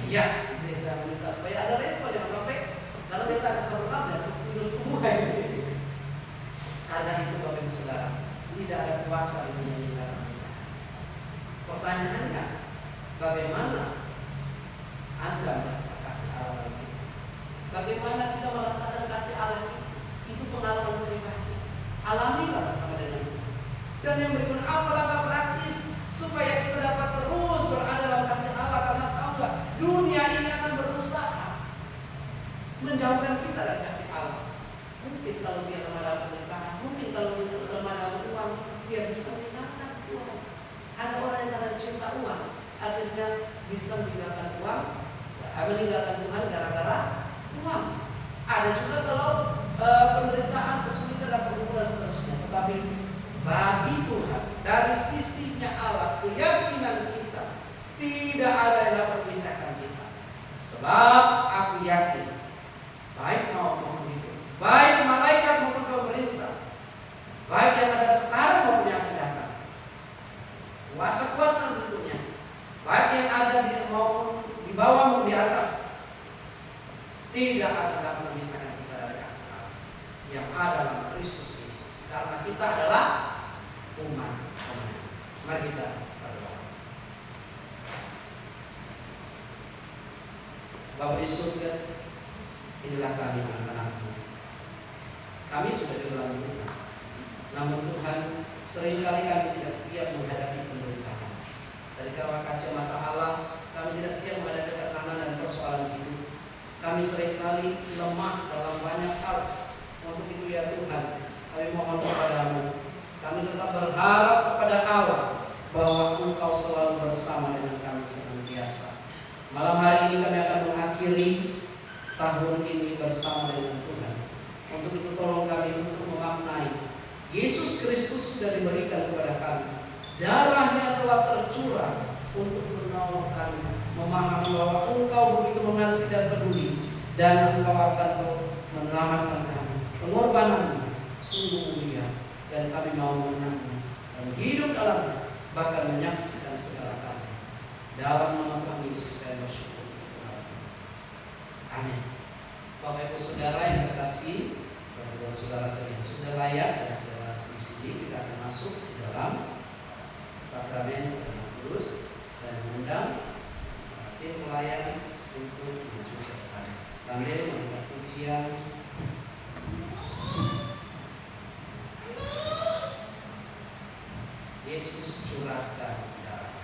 Ya, saya minta supaya ada respon, jangan sampai karena kita akan berdoa dan tidur semua ini. Karena itu Bapak Ibu Saudara, tidak ada kuasa di dunia ini dalam memisahkan. Pertanyaannya, bagaimana Anda merasa kasih Allah itu? Bagaimana kita merasakan kasih Allah itu? Itu pengalaman pribadi. Alamilah bersama dengan Tuhan. Dan yang berikut, apa langkah praktis supaya kita dapat terus berada dalam kasih Allah? Karena tahu nggak, dunia ini akan berusaha menjauhkan kita dari kasih Allah. Mungkin kalau dia lemah dalam pemerintahan, mungkin kalau dia lemah dalam uang, dia bisa meninggalkan Tuhan. Ada orang yang karena cinta uang, akhirnya bisa meninggalkan uang, meninggalkan Tuhan gara-gara uang. Ada juga kalau penderitaan, kesulitan dan pergumulan seterusnya. Tetapi bagi Tuhan, dari sisinya Allah, keyakinan kita tidak ada yang dapat memisahkan kita. Sebab aku yakin, baik maupun hidup, baik malaikat maupun pemerintah, baik yang ada sekarang maupun yang akan datang, kuasa-kuasa berikutnya, baik yang ada di maupun di bawah maupun di atas, tidak akan dapat memisahkan kita dari kasih Allah yang ada dalam Kristus Yesus. Karena kita adalah umat kemenangan. Mari kita berdoa. Bapa di surga, inilah kami anak-anak-Mu. Kami sudah di dalam Tuhan. Namun Tuhan, seringkali kami tidak siap menghadapi penderitaan. Dari kacamata Allah, kami tidak siap menghadapi tekanan dan persoalan hidup. Kami seringkali lemah dalam banyak hal. Untuk itu ya Tuhan, kami mohon kepadamu, kami tetap berharap kepada Allah bahwa Engkau selalu bersama dengan kami senantiasa. Malam hari ini kami akan mengakhiri tahun ini bersama dengan Tuhan. Untuk itu tolong kami untuk memaknai Yesus Kristus sudah diberikan kepada kami. Darahnya telah tercurah untuk menolong kami, memahami bahwa Engkau begitu mengasihi dan peduli, dan Engkau akan menyelamatkan kami. Pengorbanan sungguh mulia, dan kami mau mengenangnya dan hidup dalamnya, bahkan menyaksikan segala karya. Dalam nama Tuhan Yesus kami bersyukur. Amin. Bapak Ibu Saudara yang terkasih, Bapak Ibu Saudara yang sudah layak dan sudah sendiri, kita akan masuk di dalam sakramen dan kudus. Saya mengundang tim pelayan untuk maju ke depan sambil mendengar pujian. Yesus curahkan darah.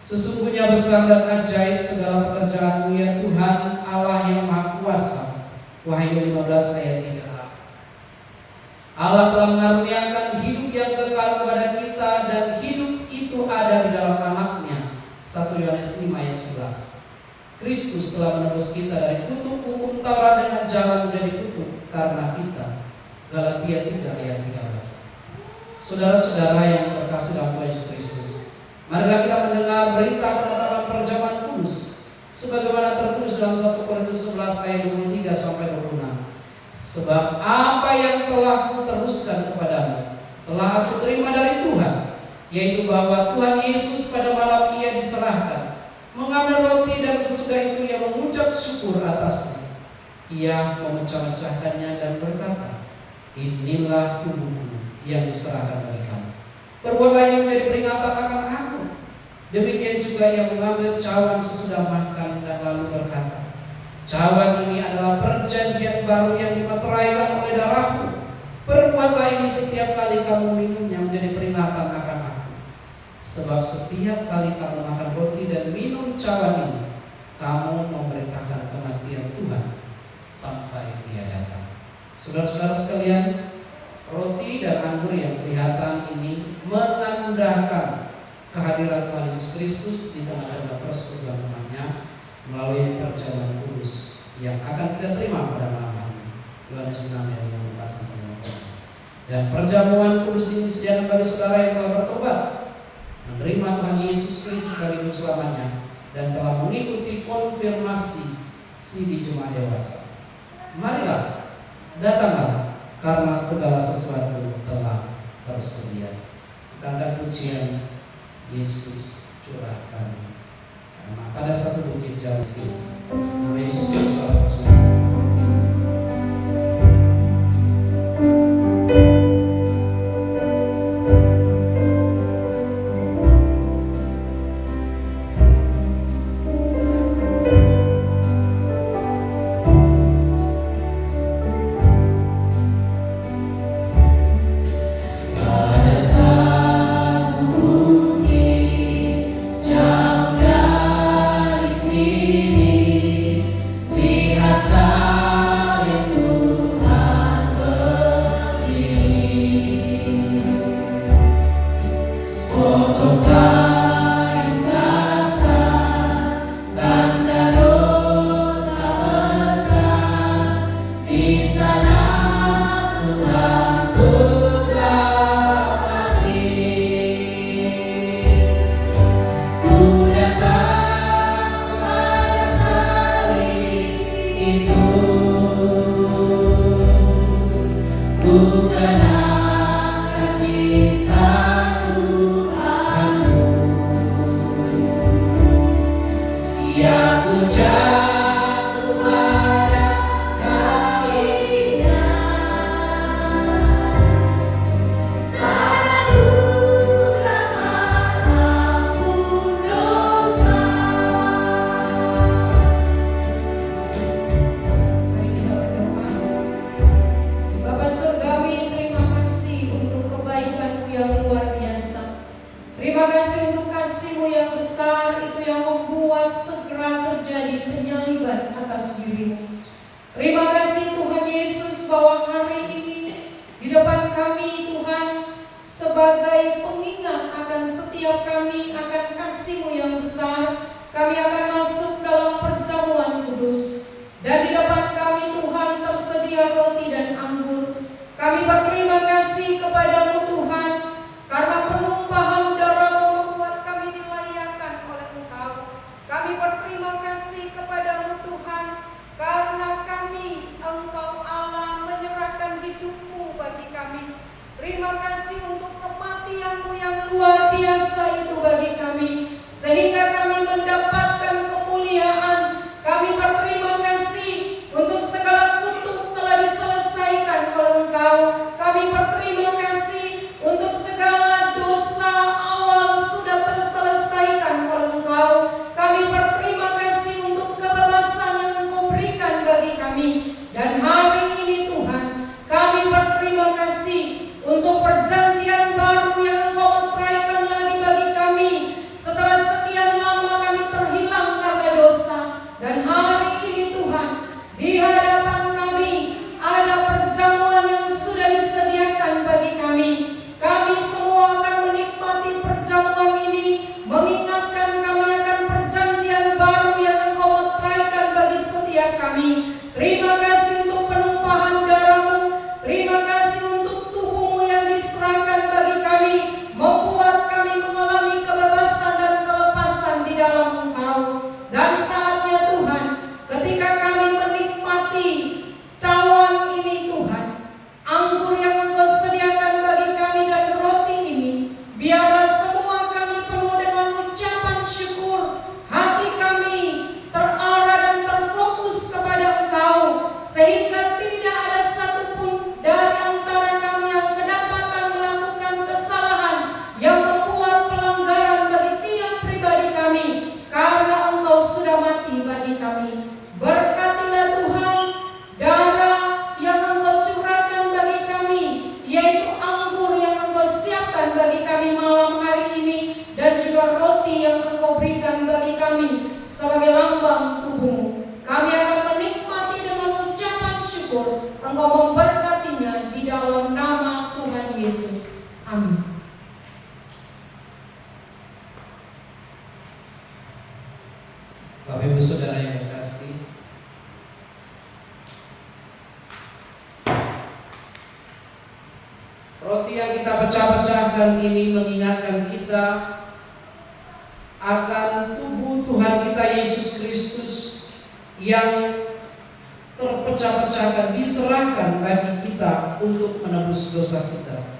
Sesungguhnya besar dan ajaib segala pekerjaan-Mu ya Tuhan Allah yang Maha Kuasa. Wahyu 15 ayat 3. Allah telah mengaruniakan hidup yang kekal kepada kita dan hidup itu ada di dalam Anak-Nya. 1 Yohanes 5 ayat 11. Kristus telah menebus kita dari kutuk hukum Taurat dengan jalan menjadi kutuk karena kita. Galatia 3 ayat 13. Saudara-saudara yang terkasih dalam Tuhan Yesus Kristus, marilah kita mendengar berita penetapan perjamuan kudus sebagaimana tertulis dalam 1 Korintus 11 ayat 23 sampai 26. Sebab apa yang telah kuteruskan kepadamu telah aku terima dari Tuhan, yaitu bahwa Tuhan Yesus pada malam Ia diserahkan mengambil roti dan sesudah itu Ia mengucap syukur atasnya. Ia memecah-mecahkannya dan berkata, inilah tubuhku yang diserahkan bagi kamu. Perbuatlah ini menjadi peringatan akan aku. Demikian juga Ia mengambil cawan sesudah makan dan lalu berkata, cawan ini adalah perjanjian baru yang dimeteraikan oleh darahku. Perbuatlah ini setiap kali kamu minumnya menjadi peringatan akan aku. Sebab setiap kali kamu makan roti dan minum cawan ini, kamu memberitakan kematian Tuhan sampai Ia datang. Saudara-saudara sekalian, roti dan anggur yang kelihatan ini menandakan kehadiran Tuhan Yesus Kristus di tengah-tengah persekutuan umatnya melalui perjamuan kudus yang akan kita terima pada malam hari ini. Yohanes 6 ayat 54 sampai 56. Dan perjamuan kudus ini disediakan bagi saudara yang telah bertobat, menerima Tuhan Yesus Kristus sebagai juru selamanya, dan telah mengikuti konfirmasi di jemaat dewasa. Marilah, datanglah, karena segala sesuatu telah tersedia. Kita angkat pujian Yesus curahkan karena pada satu bukit jauh itu. Nama Yesus yang salah satu. Kami berterima kasih Terima kasih untuk penumpahan darah-Mu. Terima kasih untuk tubuh-Mu yang diserahkan bagi kami, membuat kami mengalami kebebasan dan kelepasan di dalam Engkau. Dan saatnya Tuhan, ketika kami menikmati cawan ini Tuhan, anggur yang Engkau sediakan bagi kami dan roti ini, biarlah semua kami penuh dengan ucapan syukur. Hati kami terarah dan terfokus kepada Engkau, sehingga tidak ada satupun dari antara kami yang kedapatan melakukan kesalahan yang membuat pelanggaran bagi tiap pribadi kami, karena Engkau sudah mati bagi kami. Berkatilah Tuhan darah yang Engkau curahkan bagi kami, yaitu anggur yang Engkau siapkan bagi kami malam hari ini, dan juga roti yang Engkau berikan bagi kami sebagai lambang tubuh-Mu. Kami akan menikmati dengan ucapan syukur. Engkau memberkatinya di dalam nama Tuhan Yesus. Amin. Bapak Ibu Saudara yang terkasih, roti yang kita pecah-pecahkan ini mengingatkan kita akan tubuh Tuhan kita Yesus Kristus yang terpecah-pecahkan, diserahkan bagi kita untuk menebus dosa kita.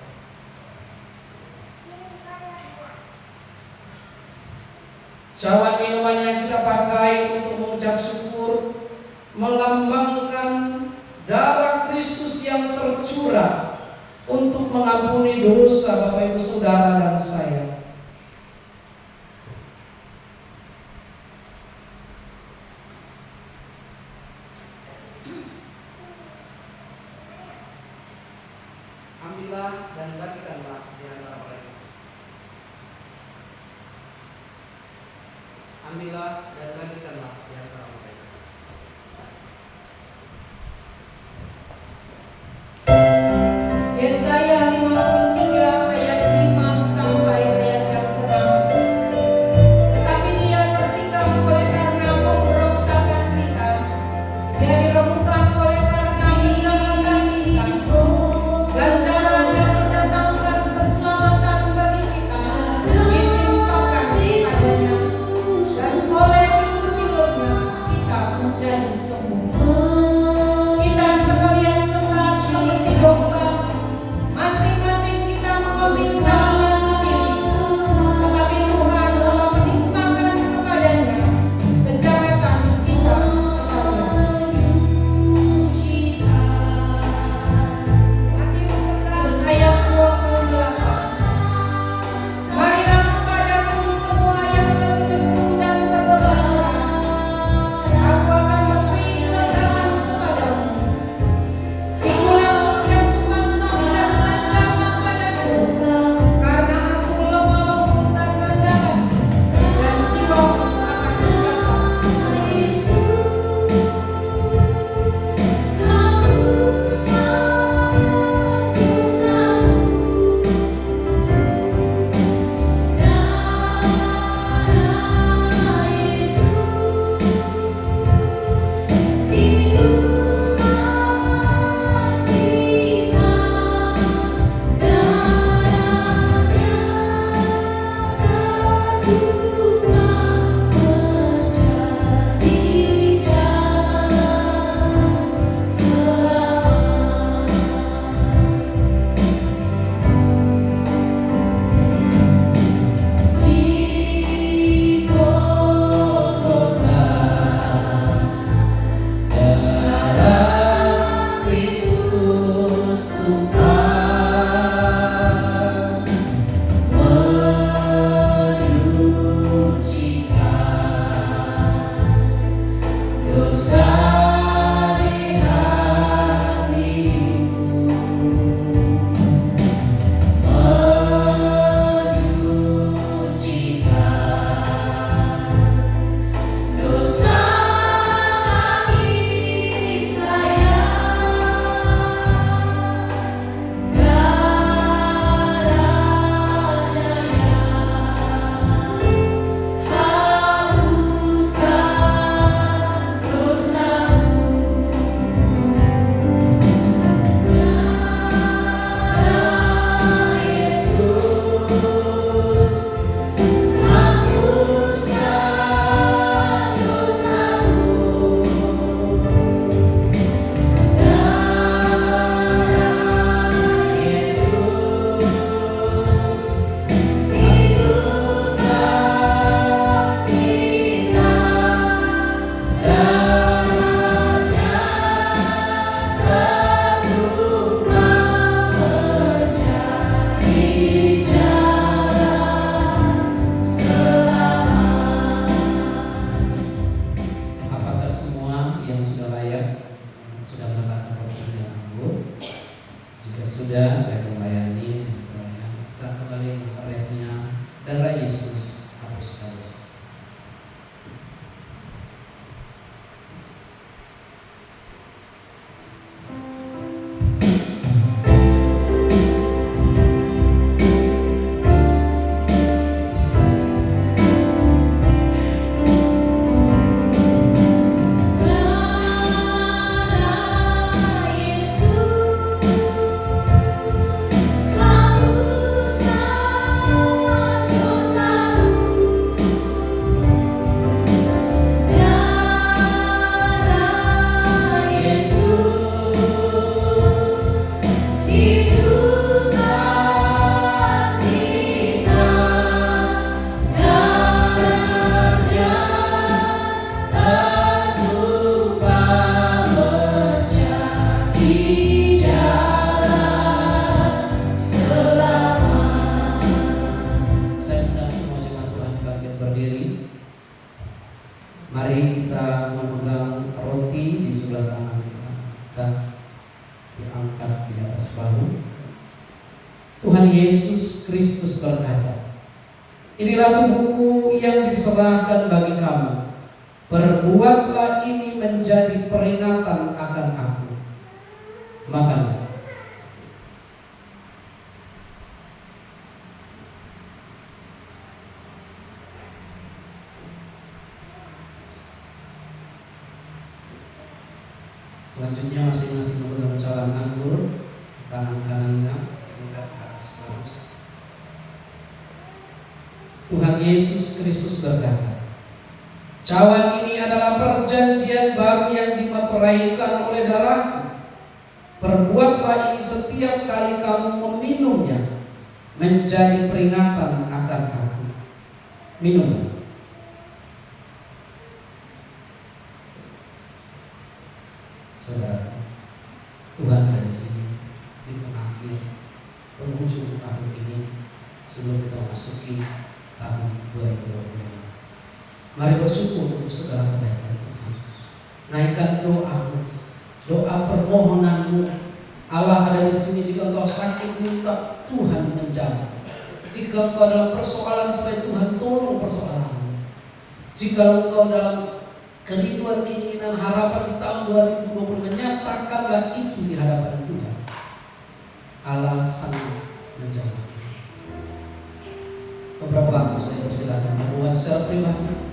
Cawan minuman yang kita pakai untuk mengucap syukur melambangkan darah Kristus yang tercurah untuk mengampuni dosa Bapak Ibu Saudara dan saya. Ambillah dan bagikanlah di antara mereka. Ambillah dan bagikanlah di antara mereka. Yesaya 53 ayat 5 sampai ayat yang ke-6. Tetapi dia tertikam oleh karena pemberontakan kita, dia diremukkan oleh karena kejahatan kita. Ganjaran yang mendatangkan keselamatan bagi kita ditimpakan padanya, dan oleh pilur-pilurnya berdiri. Mari kita memegang roti di sebelah tangan kita, diangkat di atas bahu. Tuhan Yesus Kristus berkata, inilah tubuhku yang diserahkan bagi kamu. Perbuatlah ini menjadi peringatan akan aku. Makanlah. Selanjutnya masing-masing memegang cawan anggur, tangan kanannya diangkat ke atas bahu. Tuhan Yesus Kristus berkata, cawan ini adalah perjanjian baru yang dimeteraikan oleh darahku. Perbuatlah ini setiap kali kamu meminumnya menjadi peringatan akan aku. Minumlah. Saudara, Tuhan ada di sini di pengakhir penghujung tahun ini sebelum kita masuki tahun 2025. Mari bersyukur untuk segala kebaikan Tuhan. Naikkan doa permohonanmu. Allah ada di sini. Jika engkau sakit, minta Tuhan menjamah. Jika engkau dalam persoalan, supaya Tuhan tolong persoalanmu. Jika engkau dalam kerinduan, keinginan, harapan di tahun 2020, nyatakanlah itu di hadapan Tuhan. Allah sangat menjawab. Beberapa waktu saya persilakan berdoa secara pribadi.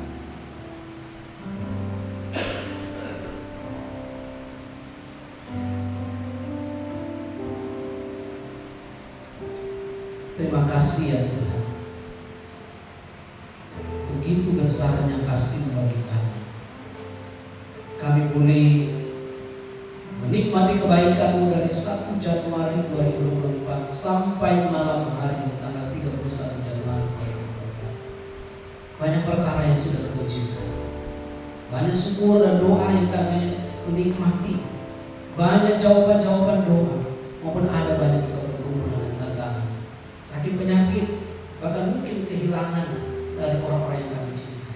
Terima kasih ya Tuhan. Begitu besarnya kasih bagi kami. Kami boleh menikmati kebaikan-Mu dari 1 Januari 2024 sampai malam hari ini tanggal 31 Januari 2024. Banyak perkara yang sudah Kau izinkan. Banyak syukur dan doa yang kami menikmati. Banyak jawaban-jawaban doa, maupun ada banyak juga pergumulan dan tantangan, sakit penyakit, bahkan mungkin kehilangan dari orang-orang yang kami cintai.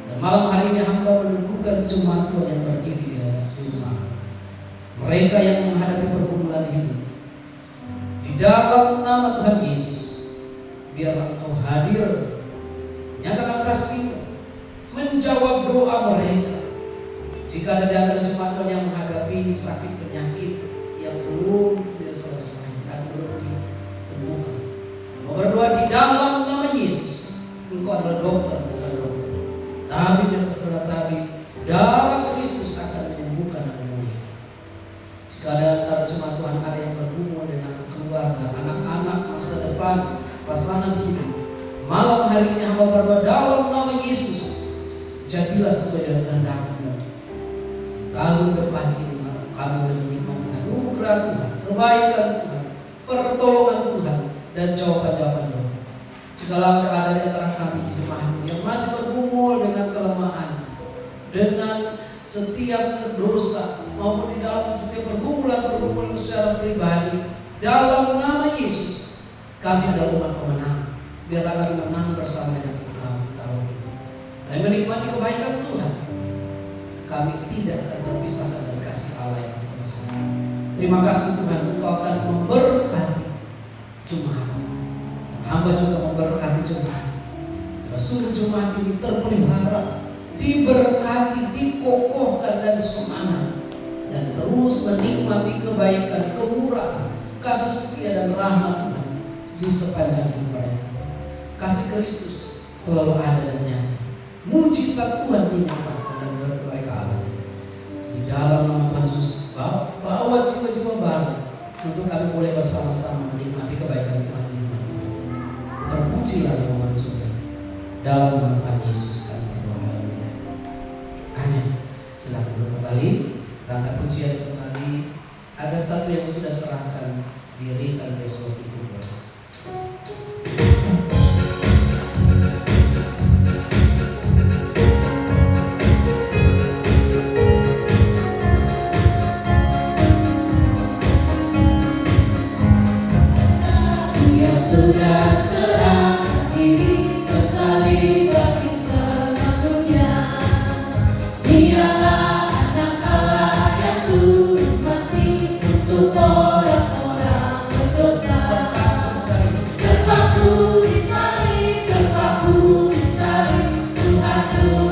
Dan malam hari ini hamba meneguhkan jemaat Tuhan yang berdiri di rumah, mereka yang menghadapi pergumulan hidup. Di dalam nama Tuhan Yesus, biarlah Engkau hadir, menyatakan kasih-Mu, menjawab doa mereka. Jika ada di antara jemaat Tuhan yang menghadapi sakit penyakit yang belum selesai atau belum disembuhkan, mau berdoa di dalam nama Yesus. Engkau adalah dokter di segala dokter, tabib di atas segala tabib. Darah Kristus akan menyembuhkan dan memulihkan. Jika ada antara jemaat Tuhan ada yang bergumul dengan keluarga, anak-anak, masa depan, pasangan hidup, malam hari ini hamba berdoa dalam nama Yesus, jadilah sesuai dengan kehendak-Mu. Tahun depan ini kami boleh menikmati anugerah Tuhan, kebaikan Tuhan, pertolongan Tuhan, dan jawaban-jawaban doa. Jika ada di antara kami di jemaat yang masih bergumul dengan kelemahan, dengan setiap dosa, maupun di dalam setiap pergumulan secara pribadi, dalam nama Yesus, kami adalah umat pemenang. Biarlah kami menang bersama dengan Engkau di tahun ini, dan menikmati kebaikan Tuhan. Kami tidak akan terpisahkan dari kasih Allah yang begitu besar. Terima kasih Tuhan, Engkau akan memberkati jemaat. Dan hamba juga memberkati jemaat. Karena seluruh jemaat ini terpelihara, diberkati, dikokohkan dan semangat, dan terus menikmati kebaikan, kemurahan, kasih setia dan rahmat Tuhan di sepanjang hidup mereka. Kasih Kristus selalu ada dan nyata. Mujizat Tuhan dinyatakan dan mereka alami. Di dalam nama Tuhan Yesus, bawa jiwa-jiwa baru untuk kami boleh bersama-sama menikmati kebaikan Tuhan di rumah Tuhan. Terpujilah nama Tuhan. Dalam nama Tuhan Yesus kami berdoa. Haleluya. Amin. Silakan duduk kembali, angkat pujian kembali. Ada satu yang sudah serahkan diri sampai seperti itu. Sudah serahkan diri, kesaliban Kristus. maju.